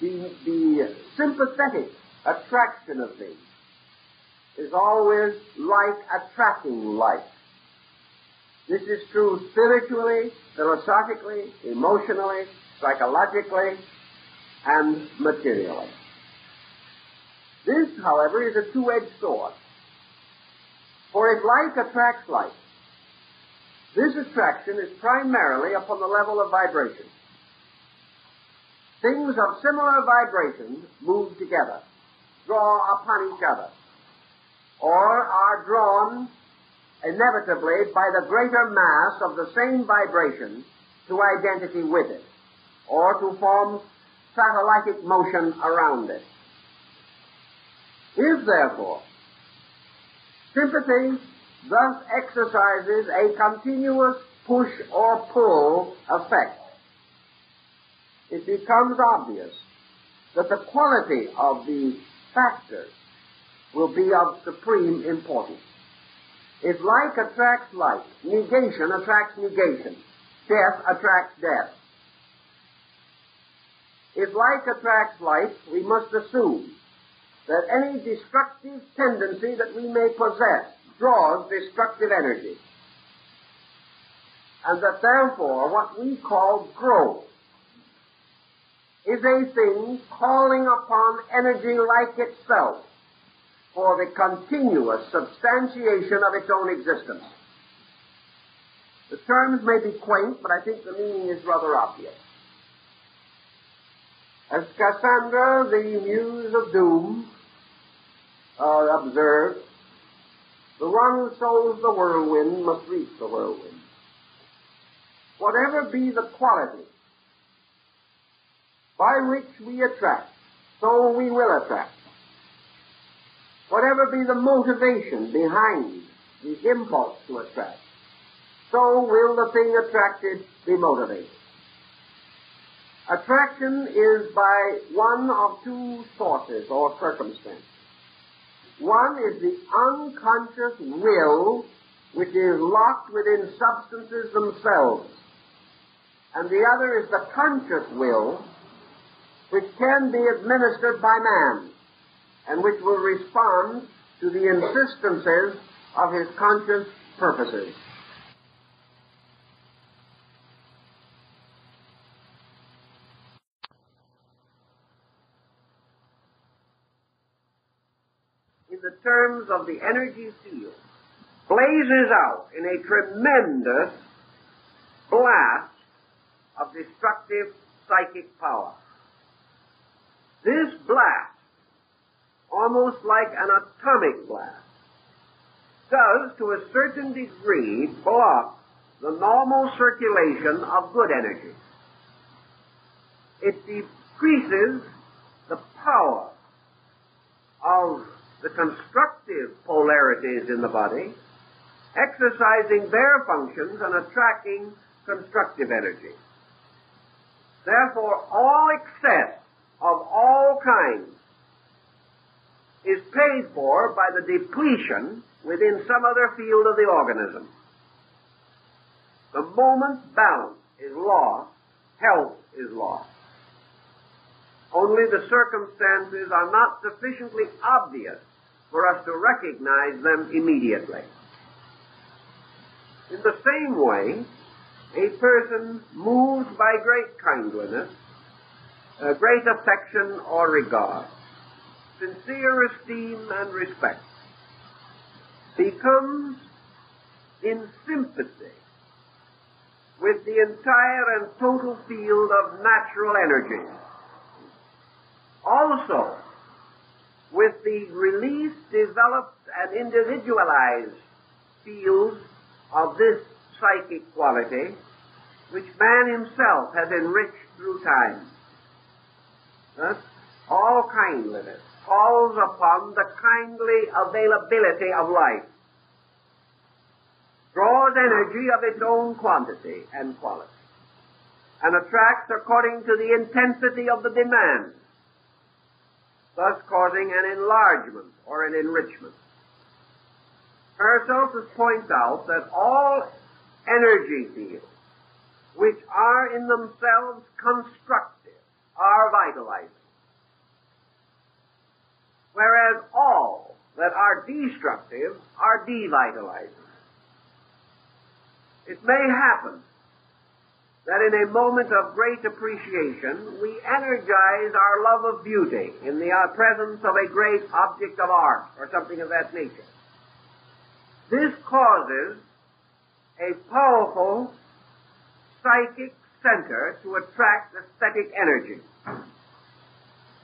S1: the sympathetic attraction of things is always like attracting like. This is true spiritually, philosophically, emotionally, psychologically, and materially. This, however, is a two-edged sword. For if like attracts like, this attraction is primarily upon the level of vibration. Things of similar vibration move together, draw upon each other, or are drawn inevitably by the greater mass of the same vibration to identity with it, or to form satellitic motion around it. If, therefore, sympathy thus exercises a continuous push or pull effect, it becomes obvious that the quality of the factors will be of supreme importance. If like attracts like, negation attracts negation, death attracts death. If like attracts like, we must assume that any destructive tendency that we may possess draws destructive energy, and that therefore what we call growth is a thing calling upon energy like itself for the continuous substantiation of its own existence. The terms may be quaint, but I think the meaning is rather obvious. As Cassandra, the muse of doom, observed, the one who sows the whirlwind must reap the whirlwind. Whatever be the quality by which we attract, so we will attract. Whatever be the motivation behind the impulse to attract, so will the thing attracted be motivated. Attraction is by one of two sources or circumstances. One is the unconscious will, which is locked within substances themselves. And the other is the conscious will, which can be administered by man, and which will respond to the insistences of his conscious purposes. In the terms of the energy field, blazes out in a tremendous blast of destructive psychic power. This blast, almost like an atomic blast, does to a certain degree block the normal circulation of good energy. It decreases the power of the constructive polarities in the body, exercising their functions and attracting constructive energy. Therefore, all excess of all kinds is paid for by the depletion within some other field of the organism. The moment balance is lost, health is lost. Only the circumstances are not sufficiently obvious for us to recognize them immediately. In the same way, a person moved by great kindliness, great affection or regard, sincere esteem and respect, becomes in sympathy with the entire and total field of natural energy. Also, with the released, developed, and individualized fields of this psychic quality, which man himself has enriched through time. Thus, all kindliness calls upon the kindly availability of life, draws energy of its own quantity and quality, and attracts according to the intensity of the demand, thus causing an enlargement or an enrichment. Paracelsus points out that all energy fields, which are in themselves constructive, are vitalizing, whereas all that are destructive are devitalizing. It may happen that in a moment of great appreciation, we energize our love of beauty in the presence of a great object of art or something of that nature. This causes a powerful psychic center to attract aesthetic energy.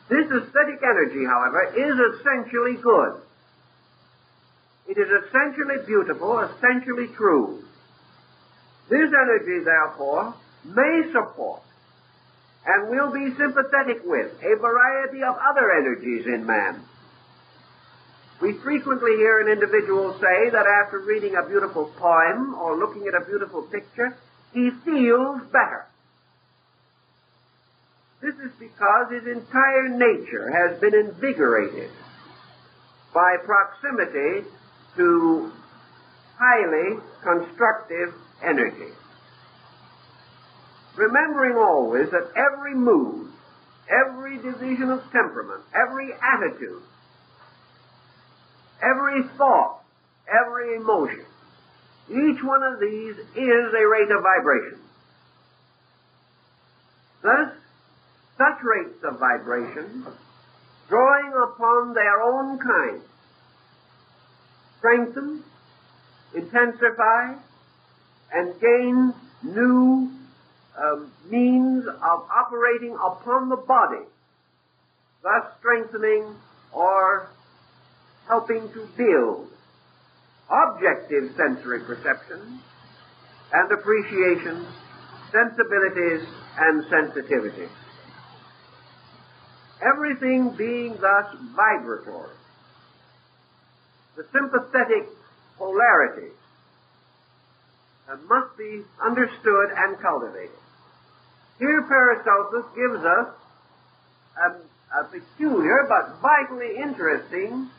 S1: This aesthetic energy, however, is essentially good. It is essentially beautiful, essentially true. This energy, therefore, may support and will be sympathetic with a variety of other energies in man. We frequently hear an individual say that after reading a beautiful poem or looking at a beautiful picture, he feels better. This is because his entire nature has been invigorated by proximity to highly constructive energy. Remembering always that every mood, every division of temperament, every attitude, every thought, every emotion, each one of these is a rate of vibration. Thus, such rates of vibration, drawing upon their own kind, strengthen, intensify, and gain new means of operating upon the body, thus strengthening or helping to build objective sensory perception and appreciation, sensibilities, and sensitivity. Everything being thus vibratory, the sympathetic polarity must be understood and cultivated. Here Paracelsus gives us a peculiar but vitally interesting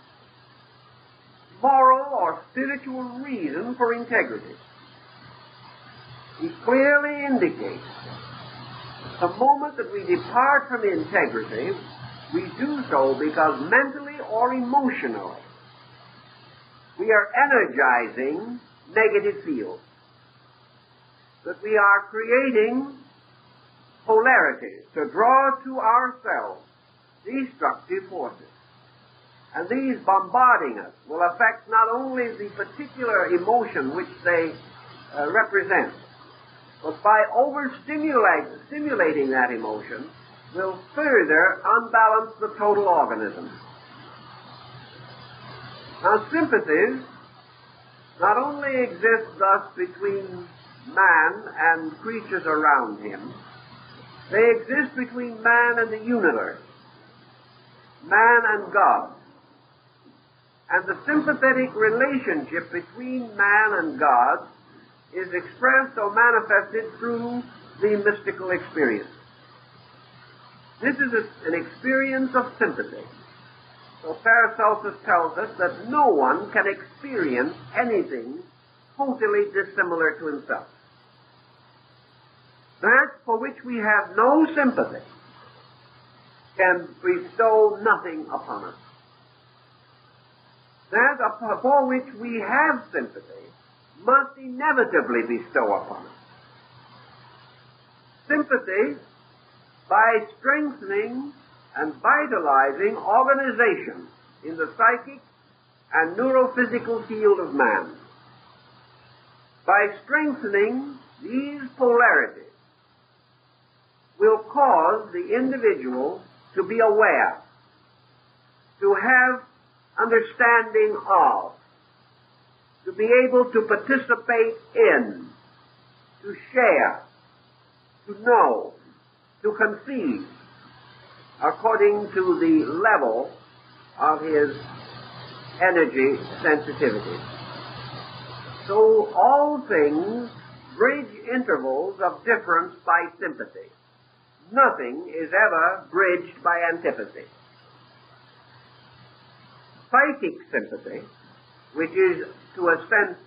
S1: moral or spiritual reason for integrity. He clearly indicates the moment that we depart from integrity, we do so because mentally or emotionally we are energizing negative fields, that we are creating polarities to draw to ourselves destructive forces. And these bombarding us will affect not only the particular emotion which they represent, but by overstimulating that emotion will further unbalance the total organism. Now, sympathies not only exist thus between man and creatures around him, they exist between man and the universe, man and God. And the sympathetic relationship between man and God is expressed or manifested through the mystical experience. This is an experience of sympathy. So Paracelsus tells us that no one can experience anything totally dissimilar to himself. That for which we have no sympathy can bestow nothing upon us. That for which we have sympathy must inevitably bestow upon us. Sympathy, by strengthening and vitalizing organization in the psychic and neurophysical field of man, by strengthening these polarities, will cause the individual to be aware, to have understanding of, to be able to participate in, to share, to know, to conceive, according to the level of his energy sensitivity. So all things bridge intervals of difference by sympathy. Nothing is ever bridged by antipathy. Psychic sympathy, which is, to a sense,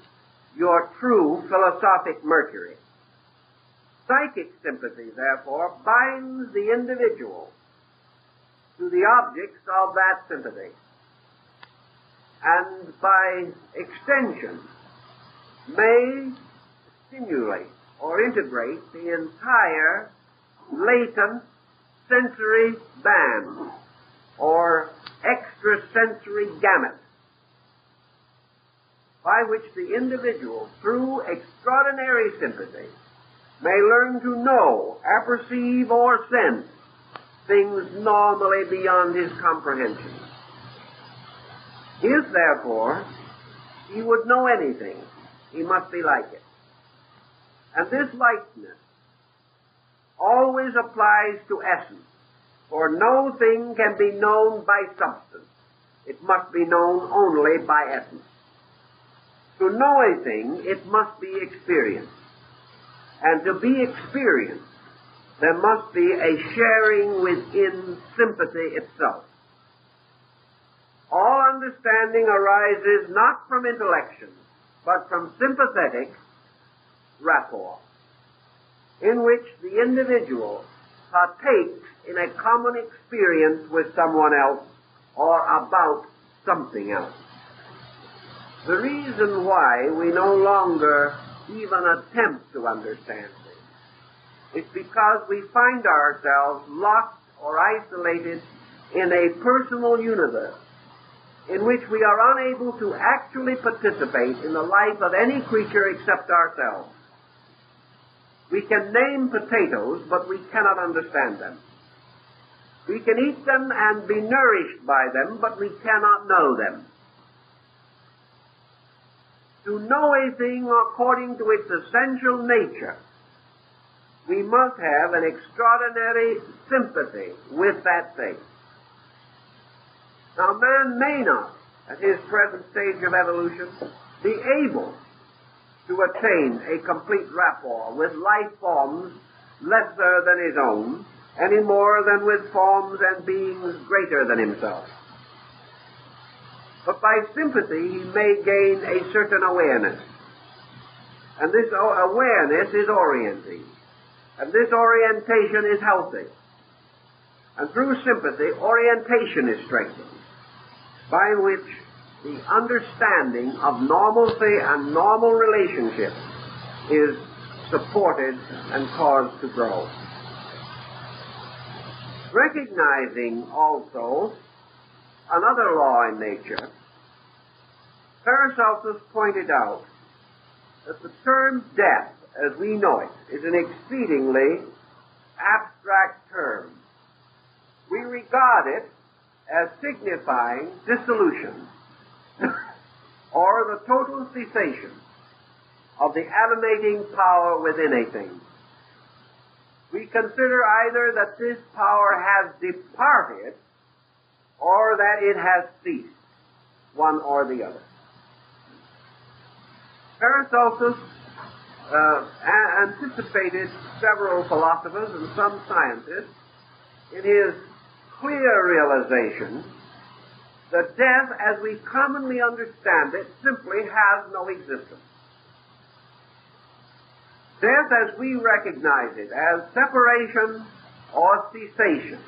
S1: your true philosophic mercury. Psychic sympathy, therefore, binds the individual to the objects of that sympathy, and by extension may stimulate or integrate the entire latent sensory band or extrasensory gamut, by which the individual, through extraordinary sympathy, may learn to know, apperceive, or sense things normally beyond his comprehension. If, therefore, he would know anything, he must be like it. And this likeness always applies to essence, for no thing can be known by substance. It must be known only by essence. To know a thing, it must be experienced. And to be experienced, there must be a sharing within sympathy itself. All understanding arises not from intellection, but from sympathetic rapport, in which the individual partakes in a common experience with someone else or about something else. The reason why we no longer even attempt to understand this is because we find ourselves locked or isolated in a personal universe in which we are unable to actually participate in the life of any creature except ourselves. We can name potatoes, but we cannot understand them. We can eat them and be nourished by them, but we cannot know them. To know a thing according to its essential nature, we must have an extraordinary sympathy with that thing. Now, man may not, at his present stage of evolution, be able to attain a complete rapport with life forms lesser than his own, any more than with forms and beings greater than himself. But by sympathy he may gain a certain awareness. And this awareness is orienting. And this orientation is healthy. And through sympathy, orientation is strengthened, by which the understanding of normalcy and normal relationship is supported and caused to grow. Recognizing also another law in nature, Paracelsus pointed out that the term death, as we know it, is an exceedingly abstract term. We regard it as signifying dissolution or the total cessation of the animating power within a thing. We consider either that this power has departed or that it has ceased, one or the other. Paracelsus anticipated several philosophers and some scientists in his clear realization that death, as we commonly understand it, simply has no existence. Death, as we recognize it, as separation or cessation,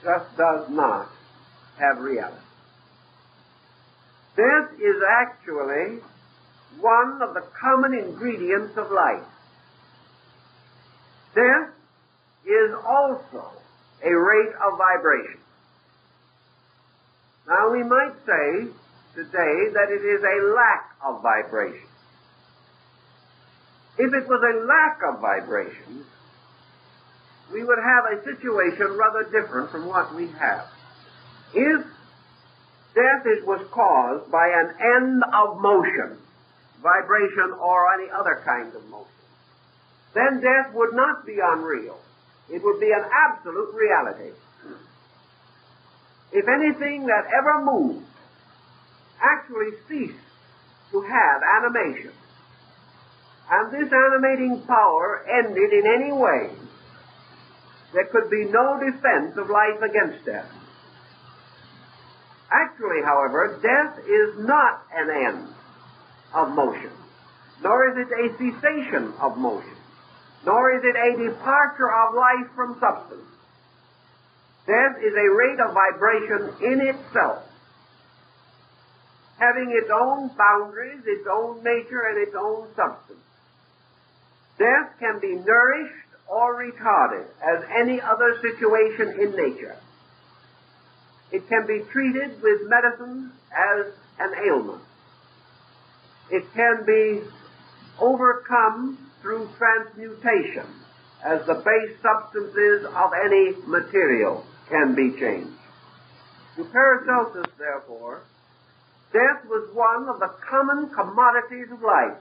S1: just does not have reality. Death is actually one of the common ingredients of life. Death is also a rate of vibration. Now, we might say today that it is a lack of vibration. If it was a lack of vibration, we would have a situation rather different from what we have. If death was caused by an end of motion, vibration or any other kind of motion, then death would not be unreal. It would be an absolute reality. If anything that ever moved actually ceased to have animation, and this animating power ended in any way, there could be no defense of life against death. Actually, however, death is not an end of motion, nor is it a cessation of motion, nor is it a departure of life from substance. Death is a rate of vibration in itself, having its own boundaries, its own nature, and its own substance. Death can be nourished or retarded as any other situation in nature. It can be treated with medicine as an ailment. It can be overcome through transmutation, as the base substances of any material can be changed. To Paracelsus, therefore, death was one of the common commodities of life.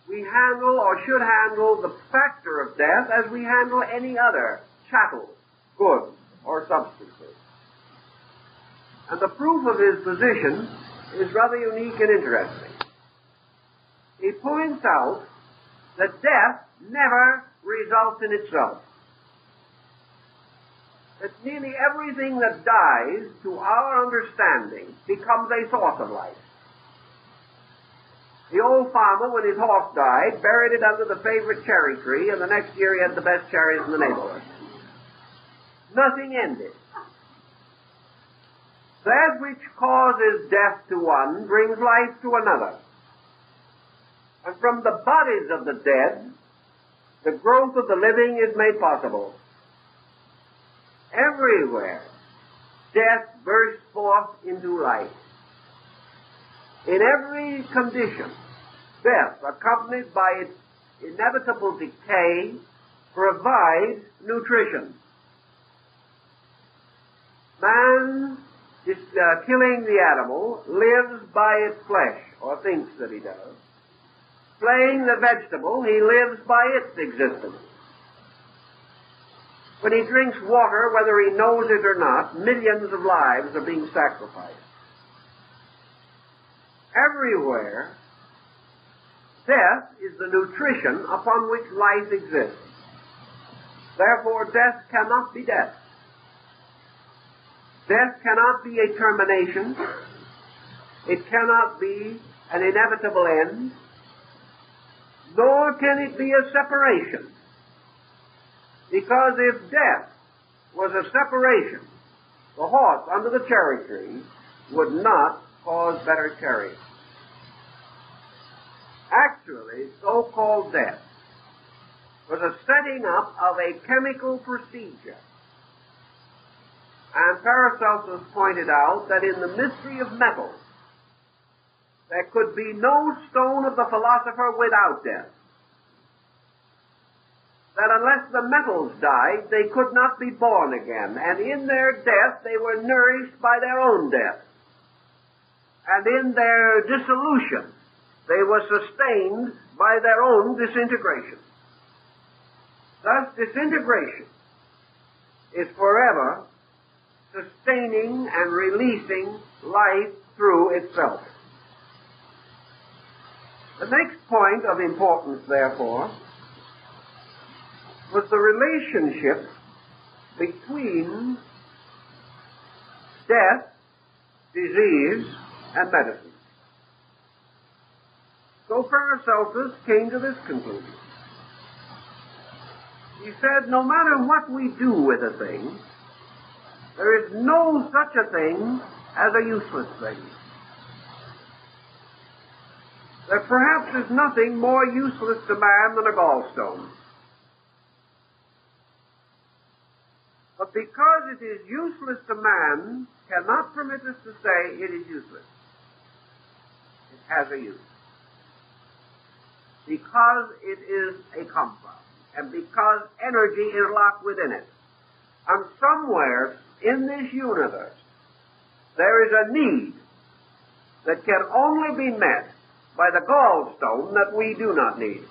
S1: We handle, or should handle, the factor of death as we handle any other chattel, goods, or substances. And the proof of his position is rather unique and interesting. He points out that death never results in itself. That nearly everything that dies, to our understanding, becomes a source of life. The old farmer, when his horse died, buried it under the favorite cherry tree, and the next year he had the best cherries in the neighborhood. Nothing ended. That which causes death to one brings life to another. And from the bodies of the dead, the growth of the living is made possible. Everywhere, death bursts forth into life. In every condition, death, accompanied by its inevitable decay provides nutrition. Man, killing the animal, lives by its flesh, or thinks that he does. Slaying the vegetable, he lives by its existence. When he drinks water, whether he knows it or not, millions of lives are being sacrificed. Everywhere, death is the nutrition upon which life exists. Therefore, death cannot be death. Death cannot be a termination. It cannot be an inevitable end. Nor can it be a separation. Because if death was a separation, the horse under the cherry tree would not cause better cherries. Actually, so-called death was a setting up of a chemical procedure. And Paracelsus pointed out that in the mystery of metals, there could be no stone of the philosopher without death. That unless the metals died, they could not be born again. And in their death, they were nourished by their own death. And in their dissolution, they were sustained by their own disintegration. Thus, disintegration is forever sustaining and releasing life through itself. The next point of importance, therefore, was the relationship between death, disease, and medicine. So Paracelsus came to this conclusion. He said, no matter what we do with a thing, there is no such a thing as a useless thing. There perhaps is nothing more useless to man than a gallstone. But because it is useless to man, cannot permit us to say it is useless. It has a use. Because it is a compound, and because energy is locked within it. And somewhere in this universe, there is a need that can only be met by the gallstone that we do not need.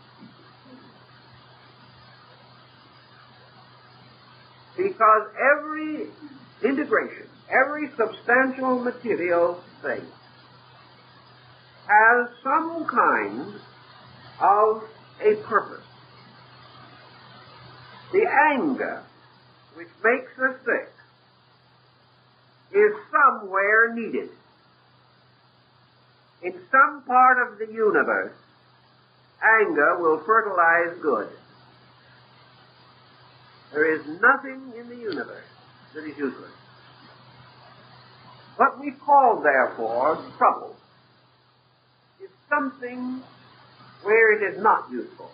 S1: Because every integration, every substantial material thing has some kind of a purpose. The anger which makes us sick is somewhere needed. In some part of the universe, anger will fertilize good. There is nothing in the universe that is useless. What we call, therefore, trouble is something where it is not useful,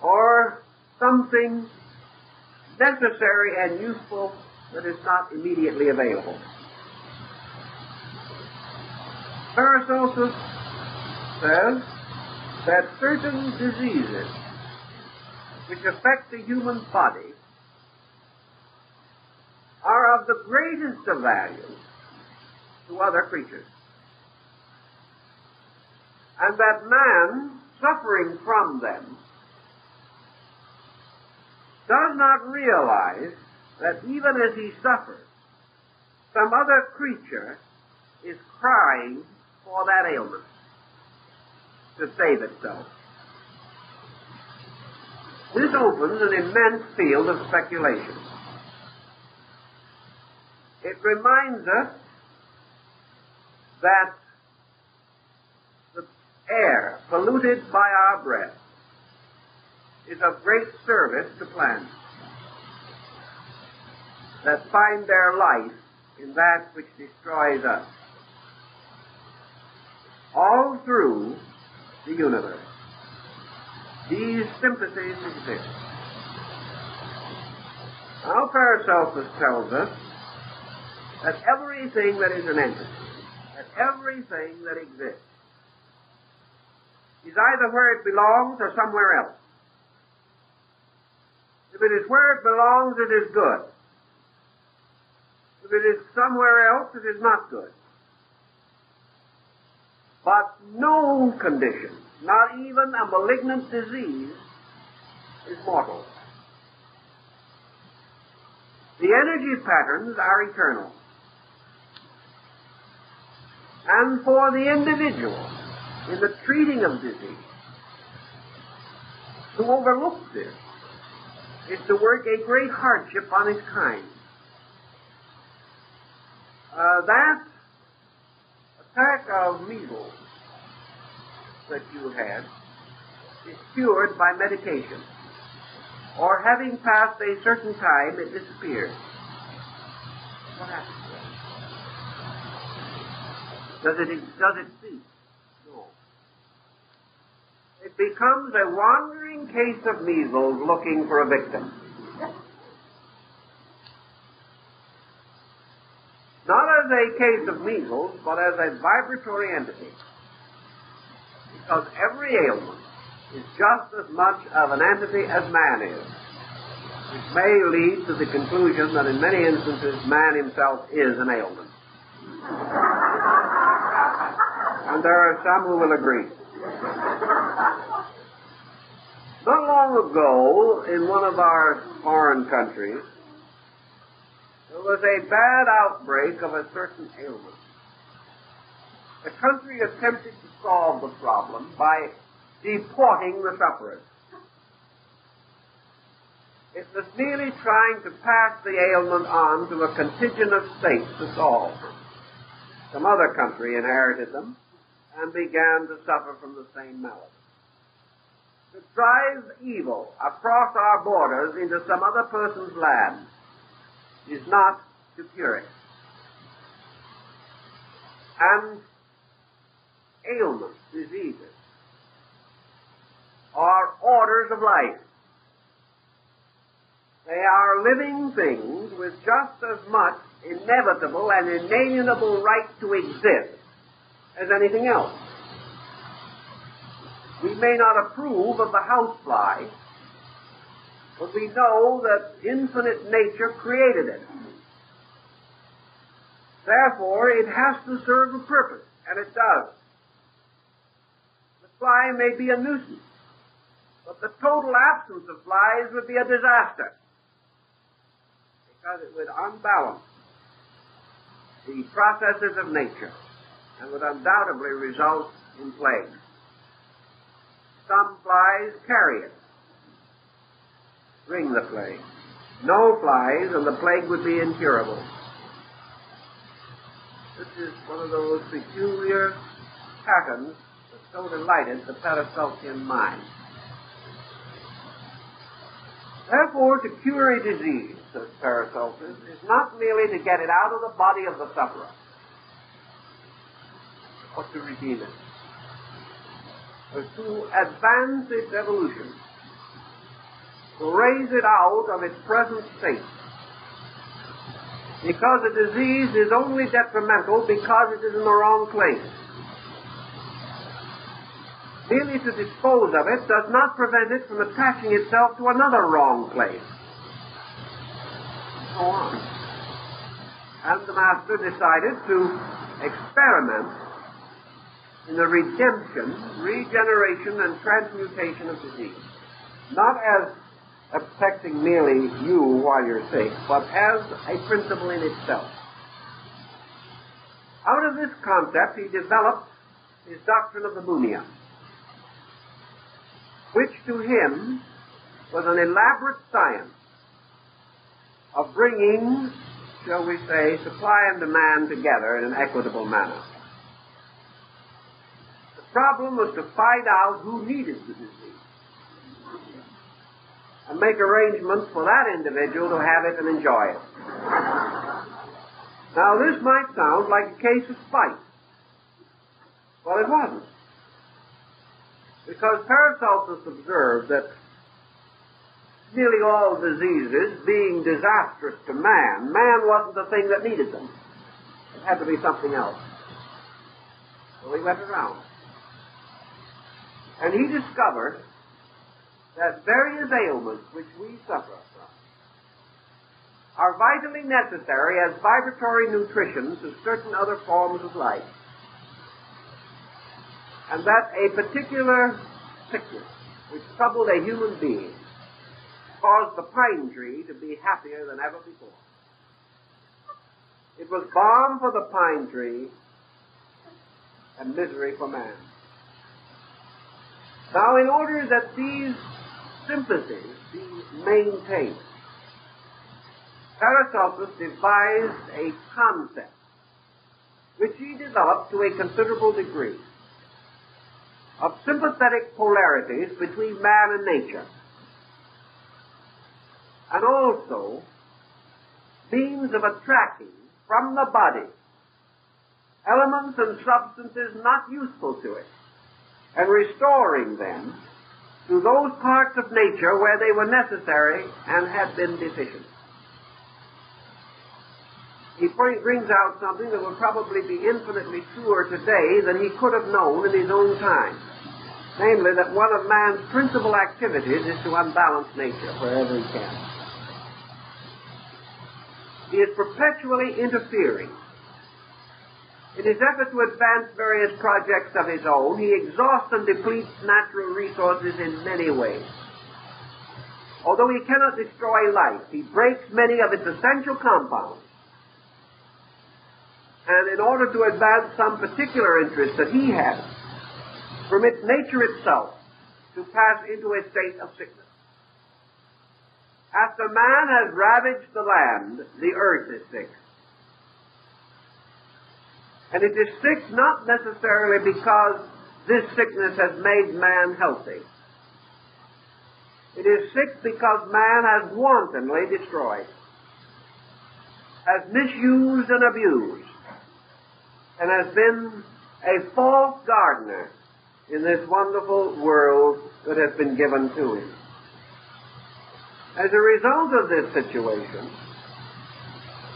S1: or something necessary and useful that is not immediately available. Paracelsus says that certain diseases which affect the human body are of the greatest of value to other creatures. And that man, suffering from them, does not realize that even as he suffers, some other creature is crying for that ailment to save itself. This opens an immense field of speculation. It reminds us that the air polluted by our breath is of great service to plants that find their life in that which destroys us. All through the universe, these sympathies exist. Now Paracelsus tells us that everything that is an entity, that everything that exists, is either where it belongs or somewhere else. If it is where it belongs, it is good. If it is somewhere else, it is not good. But no condition, not even a malignant disease, is mortal. The energy patterns are eternal. And for the individual, in the treating of disease, to overlook this is to work a great hardship on his kind. That attack of measles that you had is cured by medication, or having passed a certain time, it disappears. What happens then? Does it cease? No. It becomes a wandering case of measles looking for a victim. Not as a case of measles, but as a vibratory entity. Because every ailment is just as much of an entity as man is. Which may lead to the conclusion that in many instances man himself is an ailment. And there are some who will agree. Not long ago, in one of our foreign countries, there was a bad outbreak of a certain ailment. The country attempted to solve the problem by deporting the sufferers. It was merely trying to pass the ailment on to a contingent of states to solve. Some other country inherited them and began to suffer from the same malady. To drive evil across our borders into some other person's land is not to cure it. And ailments, diseases, are orders of life. They are living things with just as much inevitable and inalienable right to exist as anything else. We may not approve of the housefly, but we know that infinite nature created it. Therefore, it has to serve a purpose, and it does. The fly may be a nuisance, but the total absence of flies would be a disaster, because it would unbalance the processes of nature and would undoubtedly result in plague. Some flies carry it, bring the plague. No flies, and the plague would be incurable. This is one of those peculiar patterns that so delighted the Paracelsian mind. Therefore, to cure a disease, says Paracelsus, is not merely to get it out of the body of the sufferer, but to redeem it, or to advance its evolution, to raise it out of its present state. Because a disease is only detrimental because it is in the wrong place. Merely to dispose of it does not prevent it from attaching itself to another wrong place. So on. And the master decided to experiment in the redemption, regeneration, and transmutation of disease. Not as affecting merely you while you're sick, but as a principle in itself. Out of this concept, he developed his doctrine of the Bunion, which to him was an elaborate science of bringing, shall we say, supply and demand together in an equitable manner. The problem was to find out who needed the disease and make arrangements for that individual to have it and enjoy it. Now, this might sound like a case of spite. Well, it wasn't. Because Paracelsus observed that nearly all diseases being disastrous to man, man wasn't the thing that needed them. It had to be something else. So he went around. And he discovered that various ailments which we suffer from are vitally necessary as vibratory nutrition to certain other forms of life. And that a particular sickness which troubled a human being caused the pine tree to be happier than ever before. It was balm for the pine tree and misery for man. Now, in order that these sympathies be maintained, Paracelsus devised a concept which he developed to a considerable degree of sympathetic polarities between man and nature, and also means of attracting from the body elements and substances not useful to it, and restoring them to those parts of nature where they were necessary and had been deficient. He brings out something that will probably be infinitely truer today than he could have known in his own time. Namely, that one of man's principal activities is to unbalance nature wherever he can. He is perpetually interfering. In his effort to advance various projects of his own, he exhausts and depletes natural resources in many ways. Although he cannot destroy life, he breaks many of its essential compounds. And in order to advance some particular interest that he has, permits nature itself to pass into a state of sickness. After man has ravaged the land, the earth is sick. And it is sick not necessarily because this sickness has made man healthy. It is sick because man has wantonly destroyed, has misused and abused, and has been a false gardener in this wonderful world that has been given to him. As a result of this situation,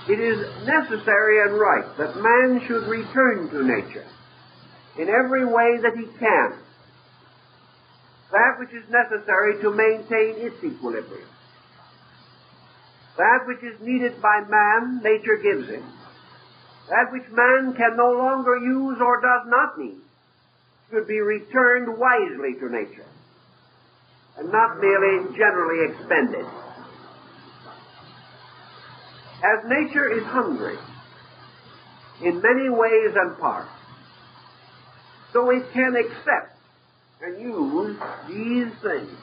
S1: it is necessary and right that man should return to nature in every way that he can, that which is necessary to maintain its equilibrium. That which is needed by man, nature gives him. That which man can no longer use or does not need should be returned wisely to nature, and not merely generally expended. As nature is hungry in many ways and parts, so it can accept and use these things.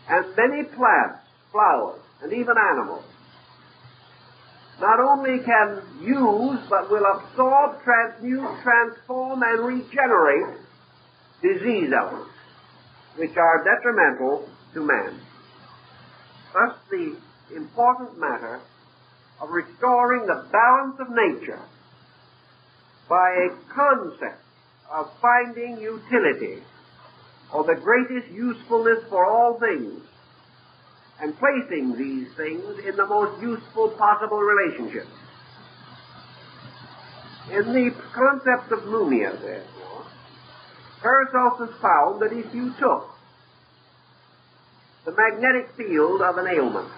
S1: And many plants, flowers, and even animals not only can use, but will absorb, transmute, transform, and regenerate disease elements, which are detrimental to man. Thus, the important matter of restoring the balance of nature by a concept of finding utility, or the greatest usefulness for all things, and placing these things in the most useful possible relationships. In the concept of lumia, therefore, Paracelsus found that if you took the magnetic field of an ailment,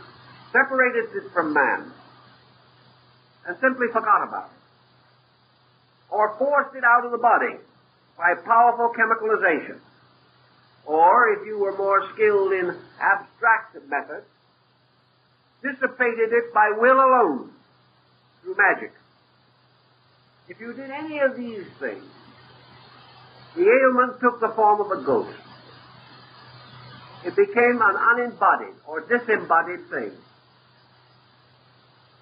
S1: separated it from man, and simply forgot about it, or forced it out of the body by powerful chemicalization, or, if you were more skilled in abstract methods, dissipated it by will alone, through magic. If you did any of these things, the ailment took the form of a ghost. It became an unembodied or disembodied thing.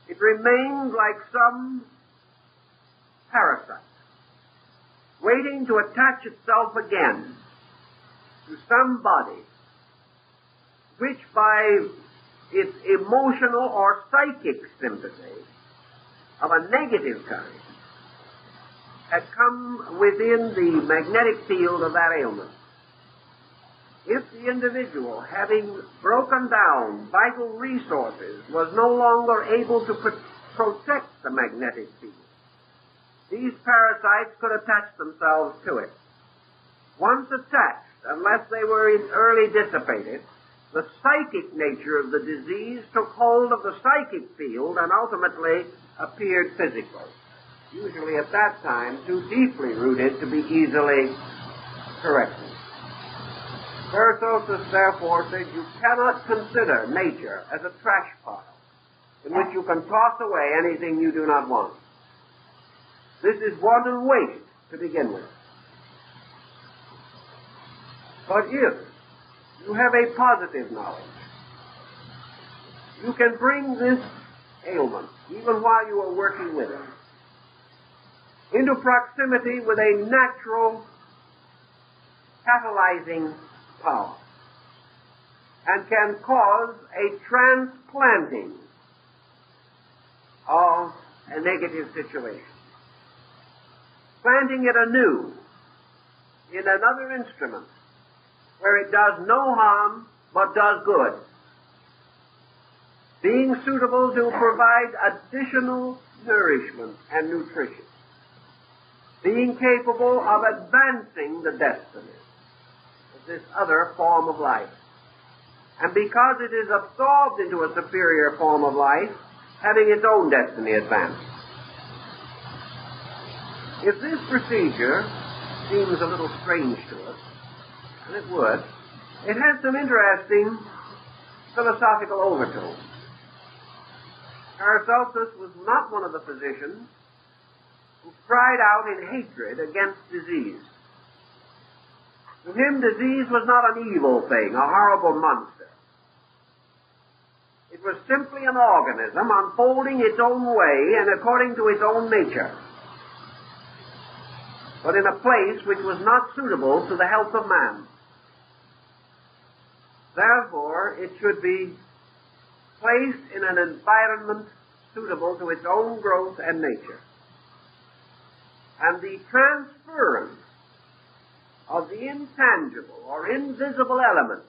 S1: It remained like some parasite, waiting to attach itself again to some body, which by its emotional or psychic sympathy of a negative kind had come within the magnetic field of that ailment. If the individual, having broken down vital resources, was no longer able to protect the magnetic field, these parasites could attach themselves to it. Once attached, unless they were early dissipated, the psychic nature of the disease took hold of the psychic field and ultimately appeared physically, usually at that time too deeply rooted to be easily corrected. Paracelsus therefore said you cannot consider nature as a trash pile in which you can toss away anything you do not want. This is wanton waste to begin with. But if you have a positive knowledge, you can bring this ailment, even while you are working with it, into proximity with a natural catalyzing power, and can cause a transplanting of a negative situation, planting it anew in another instrument where it does no harm but does good, being suitable to provide additional nourishment and nutrition, being capable of advancing the destiny of this other form of life. And because it is absorbed into a superior form of life, having its own destiny advanced. If this procedure seems a little strange to us, and it would, it has some interesting philosophical overtones. Paracelsus was not one of the physicians who cried out in hatred against disease. To him, disease was not an evil thing, a horrible monster. It was simply an organism unfolding its own way and according to its own nature, but in a place which was not suitable to the health of man. Therefore, it should be placed in an environment suitable to its own growth and nature. And the transference of the intangible or invisible element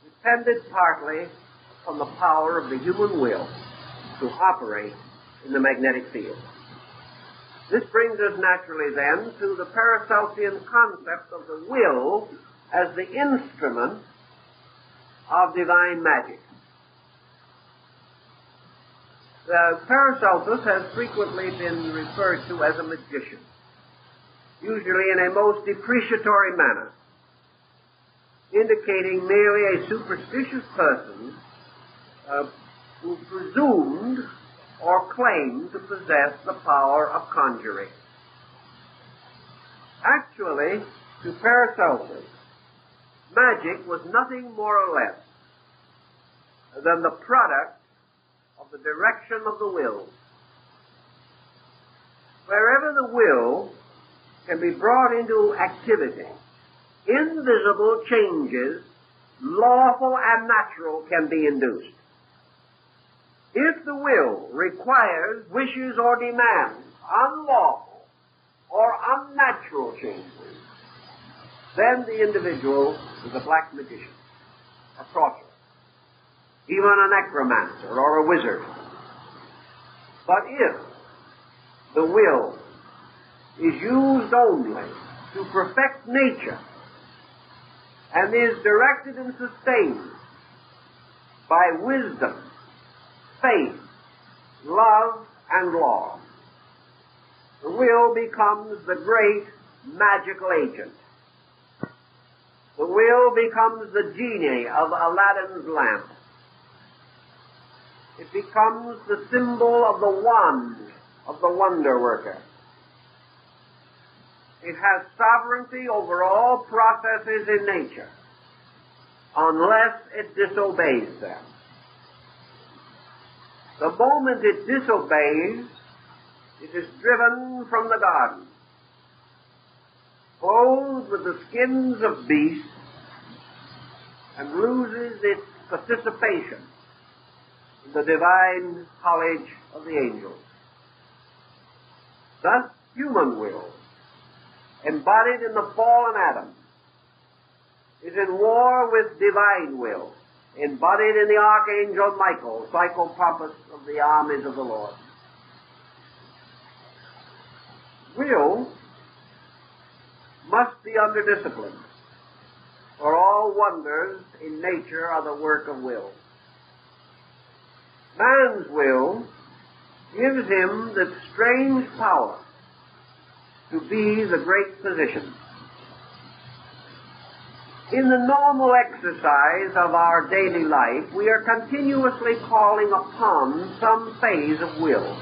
S1: depended partly on the power of the human will to operate in the magnetic field. This brings us naturally then to the Paracelsian concept of the will as the instrument of divine magic. Paracelsus has frequently been referred to as a magician, usually in a most depreciatory manner, indicating merely a superstitious person who presumed or claimed to possess the power of conjuring. Actually, to Paracelsus, magic was nothing more or less than the product of the direction of the will. Wherever the will can be brought into activity, invisible changes, lawful and natural, can be induced. If the will requires, wishes, or demands unlawful or unnatural changes, then the individual is a black magician, a sorcerer, even a necromancer or a wizard. But if the will is used only to perfect nature and is directed and sustained by wisdom, faith, love, and law, the will becomes the great magical agent. The will becomes the genie of Aladdin's lamp. It becomes the symbol of the wand of the wonder worker. It has sovereignty over all processes in nature, unless it disobeys them. The moment it disobeys, it is driven from the garden, clothed with the skins of beasts, and loses its participation in the divine college of the angels. Thus, human will, embodied in the fallen Adam, is in war with divine will, embodied in the Archangel Michael, psychopompus of the armies of the Lord. Will must be under discipline, for all wonders in nature are the work of will. Man's will gives him the strange power to be the great physician. In the normal exercise of our daily life, we are continuously calling upon some phase of will.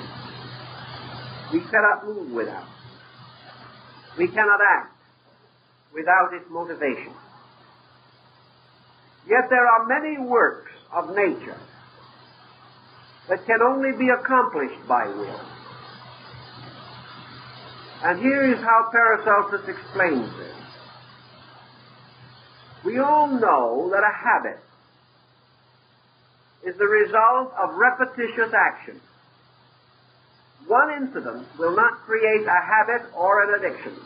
S1: We cannot move without. We cannot act without its motivation. Yet there are many works of nature that can only be accomplished by will. And here is how Paracelsus explains this. We all know that a habit is the result of repetitious action. One incident will not create a habit or an addiction.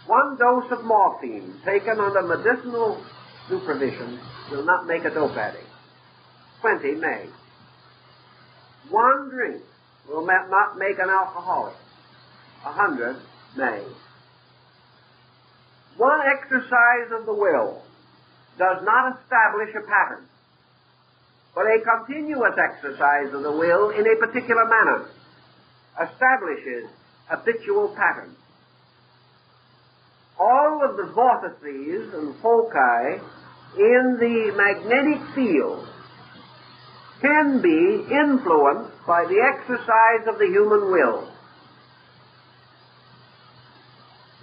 S1: One dose of morphine taken under medicinal supervision will not make a dope addict. 20 may. One drink will not make an alcoholic. 100 may. One exercise of the will does not establish a pattern, but a continuous exercise of the will in a particular manner establishes habitual patterns. All of the vortices and foci in the magnetic field can be influenced by the exercise of the human will.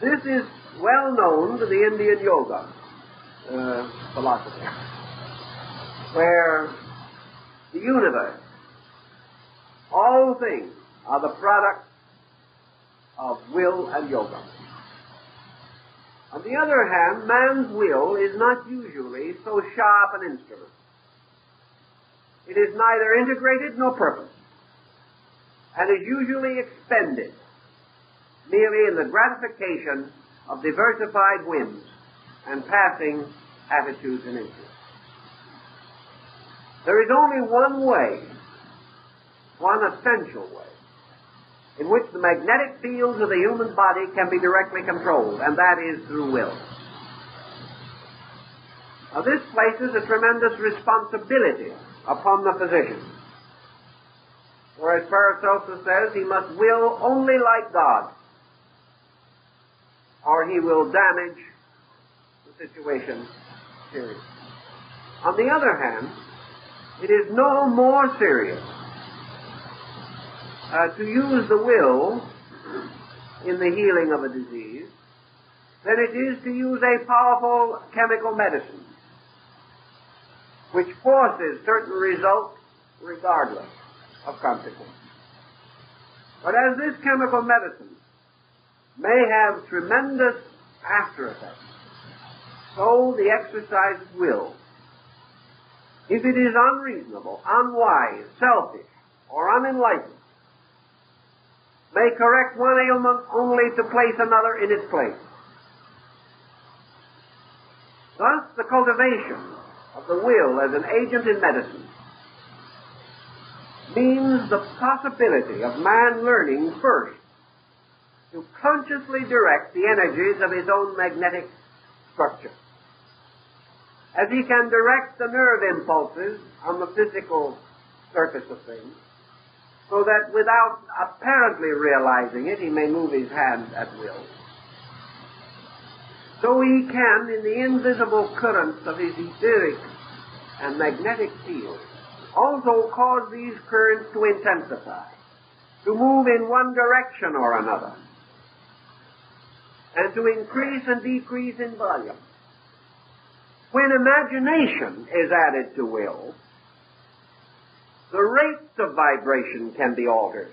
S1: This is well known to the Indian yoga philosophy, where the universe, all things, are the product of will and yoga. On the other hand, man's will is not usually so sharp an instrument. It is neither integrated nor purposed, and is usually expended merely in the gratification of diversified whims and passing attitudes and interests. There is only one way, one essential way, in which the magnetic fields of the human body can be directly controlled, and that is through will. Now, this places a tremendous responsibility upon the physician. For as Paracelsus says, he must will only like God, or he will damage the situation seriously. On the other hand, it is no more serious to use the will in the healing of a disease than it is to use a powerful chemical medicine, which forces certain results regardless of consequence. But as this chemical medicine may have tremendous after effects, so the exercise of will, if it is unreasonable, unwise, selfish, or unenlightened, may correct one ailment only to place another in its place. Thus, the cultivation of the will as an agent in medicine means the possibility of man learning first to consciously direct the energies of his own magnetic structure, as he can direct the nerve impulses on the physical surface of things, so that without apparently realizing it, he may move his hand at will. So he can, in the invisible currents of his etheric and magnetic field, also cause these currents to intensify, to move in one direction or another, and to increase and decrease in volume. When imagination is added to will, the rates of vibration can be altered,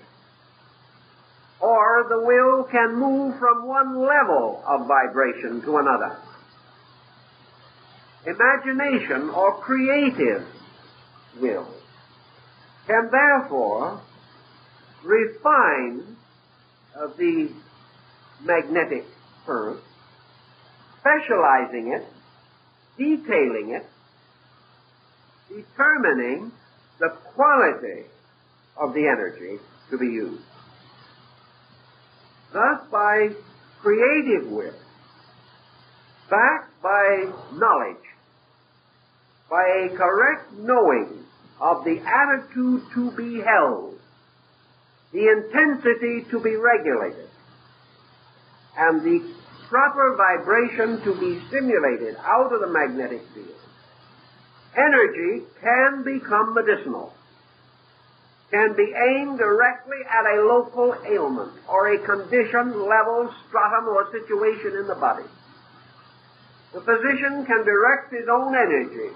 S1: or the will can move from one level of vibration to another. Imagination or creative will can therefore refine the magnetic current, specializing it, detailing it, determining the quality of the energy to be used. Thus, by creative will, backed by knowledge, by a correct knowing of the attitude to be held, the intensity to be regulated, and the proper vibration to be stimulated out of the magnetic field, energy can become medicinal, can be aimed directly at a local ailment or a condition, level, stratum, or situation in the body. The physician can direct his own energy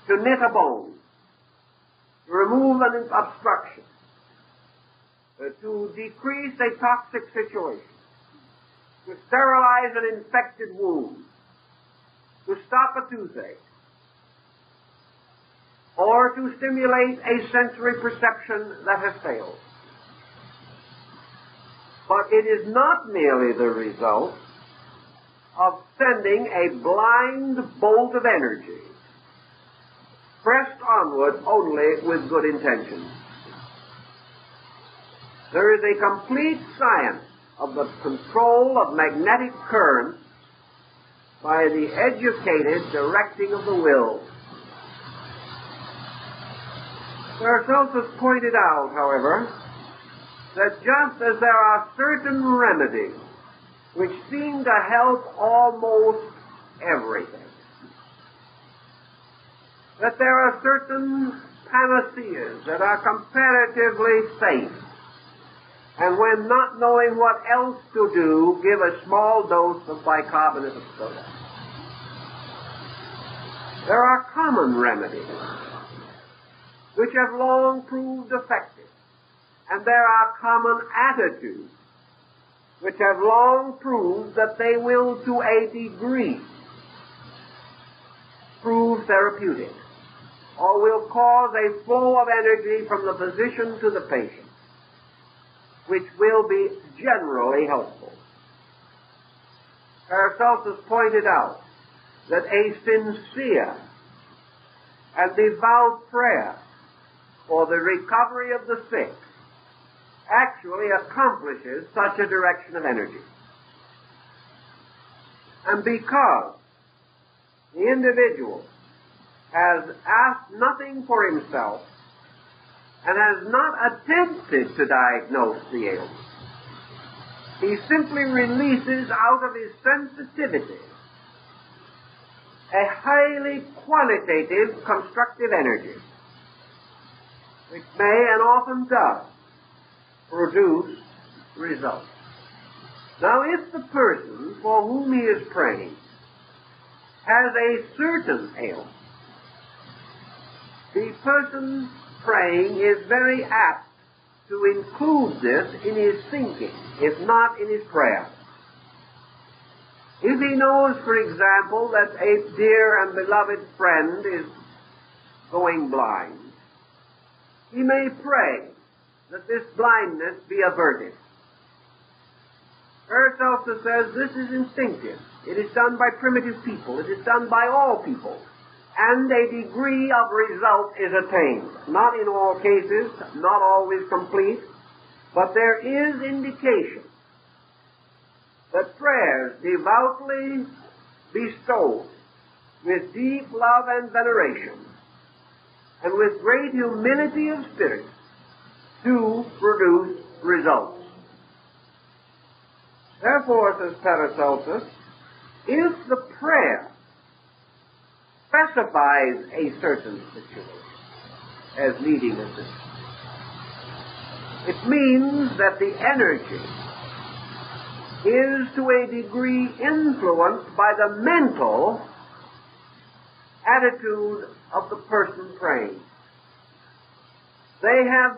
S1: to knit a bone, to remove an obstruction, to decrease a toxic situation, to sterilize an infected wound, to stop a toothache, or to stimulate a sensory perception that has failed. But it is not merely the result of sending a blind bolt of energy pressed onward only with good intentions. There is a complete science of the control of magnetic currents by the educated directing of the will. Paracelsus pointed out, however, that just as there are certain remedies which seem to help almost everything, that there are certain panaceas that are comparatively safe, and when not knowing what else to do, give a small dose of bicarbonate of soda. There are common remedies which have long proved effective, and there are common attitudes which have long proved that they will, to a degree, prove therapeutic, or will cause a flow of energy from the physician to the patient, which will be generally helpful. Paracelsus pointed out that a sincere and devout prayer for the recovery of the sick actually accomplishes such a direction of energy. And because the individual has asked nothing for himself and has not attempted to diagnose the ailment, he simply releases out of his sensitivity a highly qualitative constructive energy, which may and often does produce results. Now, if the person for whom he is praying has a certain ailment, the person praying is very apt to include this in his thinking, if not in his prayer. If he knows, for example, that a dear and beloved friend is going blind, he may pray that this blindness be averted. Paracelsus says this is instinctive. It is done by primitive people. It is done by all people. And a degree of result is attained. Not in all cases, not always complete, but there is indication that prayers devoutly bestowed with deep love and veneration and with great humility of spirit to produce results. Therefore, says Paracelsus, if the prayer specifies a certain situation as needing assistance, it means that the energy is to a degree influenced by the mental attitude of the person praying. They have,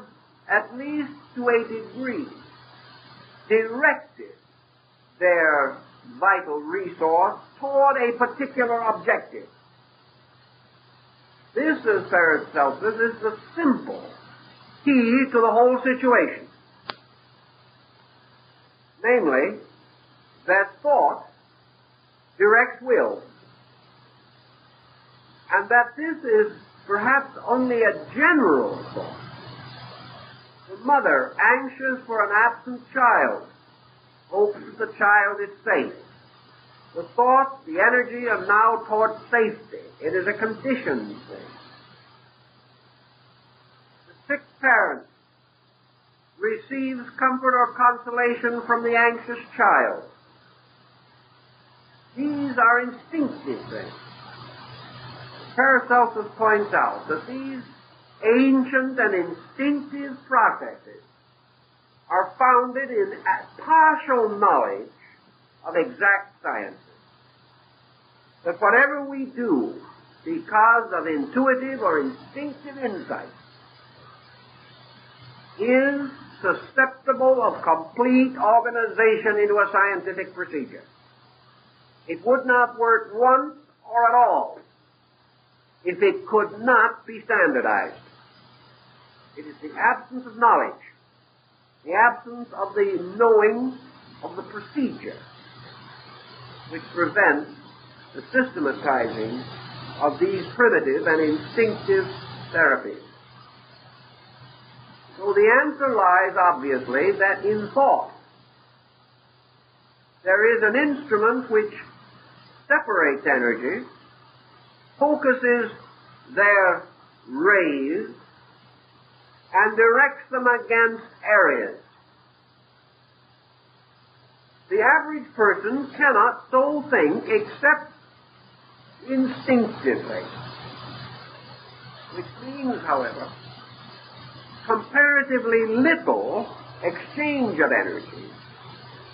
S1: at least to a degree, directed their vital resource toward a particular objective. This, as Paracelsus, is the simple key to the whole situation. Namely, that thought directs will, and that this is perhaps only a general thought. The mother, anxious for an absent child, hopes that the child is safe. The thought, the energy are now toward safety. It is a conditioned thing. The sick parent receives comfort or consolation from the anxious child. These are instinctive things. Paracelsus points out that these ancient and instinctive processes are founded in partial knowledge of exact sciences. That whatever we do because of intuitive or instinctive insight is susceptible of complete organization into a scientific procedure. It would not work once or at all if it could not be standardized. It is the absence of knowledge, the absence of the knowing of the procedure, which prevents the systematizing of these primitive and instinctive therapies. So the answer lies, obviously, that in thought there is an instrument which separates energies, focuses their rays, and directs them against areas. The average person cannot so think except instinctively, which means, however, comparatively little exchange of energy,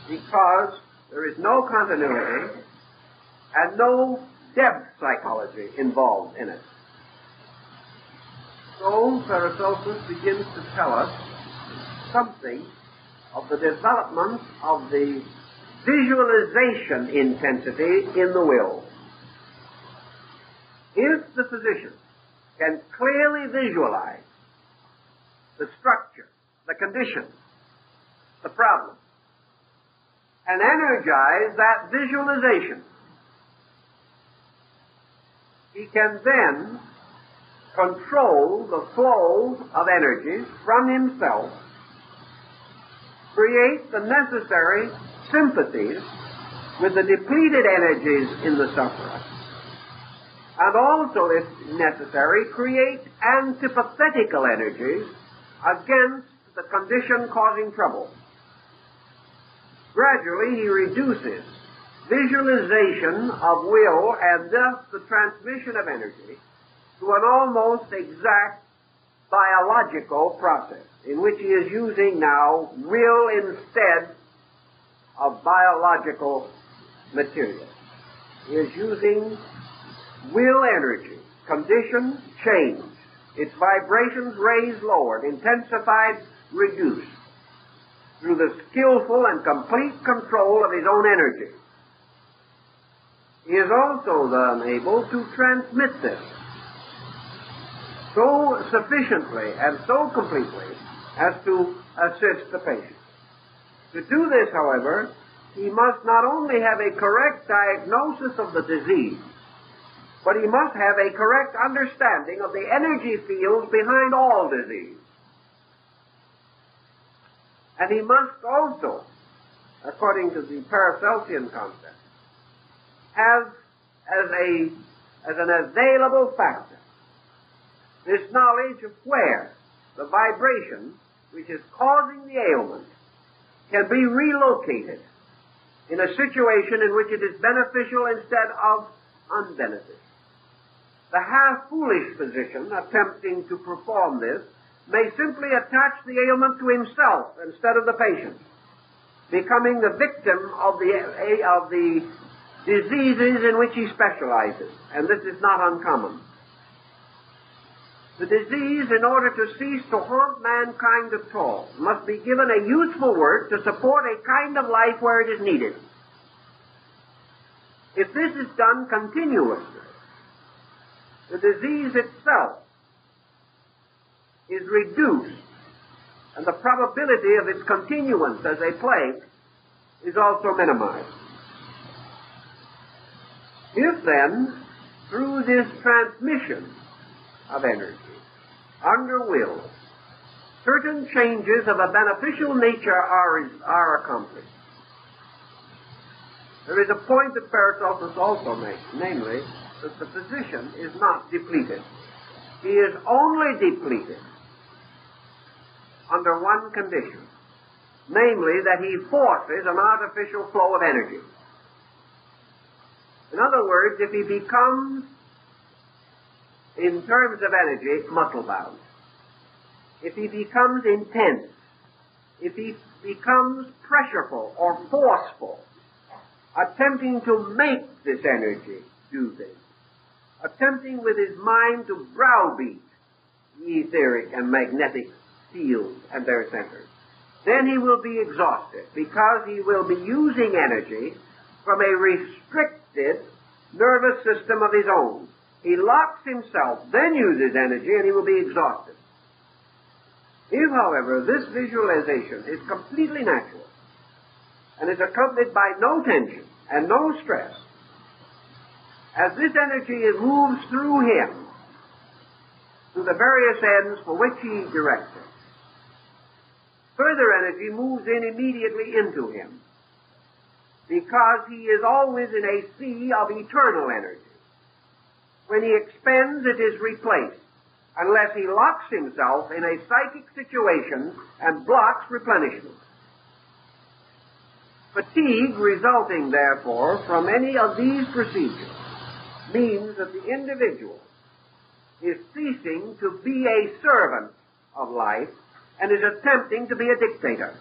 S1: because there is no continuity and no depth psychology involved in it. So Paracelsus begins to tell us something of the development of the visualization intensity in the will. If the physician can clearly visualize the structure, the condition, the problem, and energize that visualization, he can then control the flow of energies from himself, create the necessary sympathies with the depleted energies in the sufferer, and also, if necessary, create antipathetical energies against the condition causing trouble. Gradually, he reduces visualization of will and thus the transmission of energy to an almost exact biological process in which he is using now will instead of biological material. He is using will energy, condition changed, its vibrations raised, lowered, intensified, reduced, through the skillful and complete control of his own energy. He is also then able to transmit this so sufficiently and so completely as to assist the patient. To do this, however, he must not only have a correct diagnosis of the disease, but he must have a correct understanding of the energy fields behind all disease. And he must also, according to the Paracelsian concept, have as an available factor this knowledge of where the vibration which is causing the ailment can be relocated in a situation in which it is beneficial instead of unbeneficial. The half-foolish physician attempting to perform this may simply attach the ailment to himself instead of the patient, becoming the victim of the diseases in which he specializes, and this is not uncommon. The disease, in order to cease to haunt mankind at all, must be given a useful work to support a kind of life where it is needed. If this is done continuously, the disease itself is reduced, and the probability of its continuance as a plague is also minimized. If then, through this transmission of energy, under will, certain changes of a beneficial nature are accomplished, There is a point that Paracelsus also makes, namely, that the physician is not depleted. He is only depleted under one condition, namely that he forces an artificial flow of energy. In other words, if he becomes, in terms of energy, muscle-bound, if he becomes intense, if he becomes pressureful or forceful, attempting to make this energy do things, attempting with his mind to browbeat the etheric and magnetic fields and their centers, then he will be exhausted because he will be using energy from a restricted nervous system of his own. He locks himself, then uses energy, and he will be exhausted. If, however, this visualization is completely natural and is accompanied by no tension and no stress, as this energy moves through him to the various ends for which he directs it, further energy moves in immediately into him, because he is always in a sea of eternal energy. When he expends, it is replaced, unless he locks himself in a psychic situation and blocks replenishment. Fatigue resulting, therefore, from any of these procedures means that the individual is ceasing to be a servant of life and is attempting to be a dictator.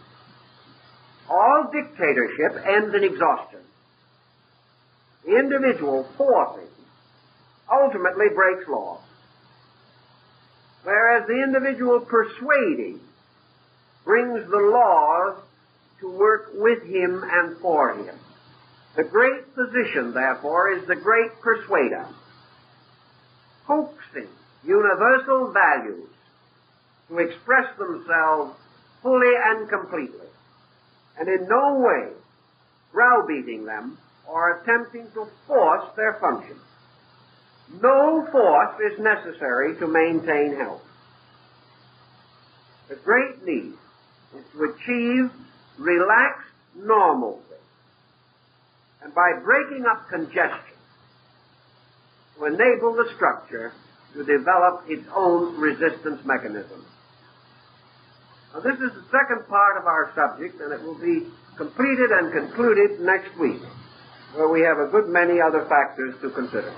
S1: All dictatorship ends in exhaustion. The individual forcing ultimately breaks law, whereas the individual persuading brings the laws to work with him and for him. The great physician, therefore, is the great persuader, coaxing universal values to express themselves fully and completely, and in no way browbeating them or attempting to force their function. No force is necessary to maintain health. The great need is to achieve relaxed normalcy, and by breaking up congestion, to enable the structure to develop its own resistance mechanism. Now, this is the second part of our subject, and it will be completed and concluded next week, where we have a good many other factors to consider.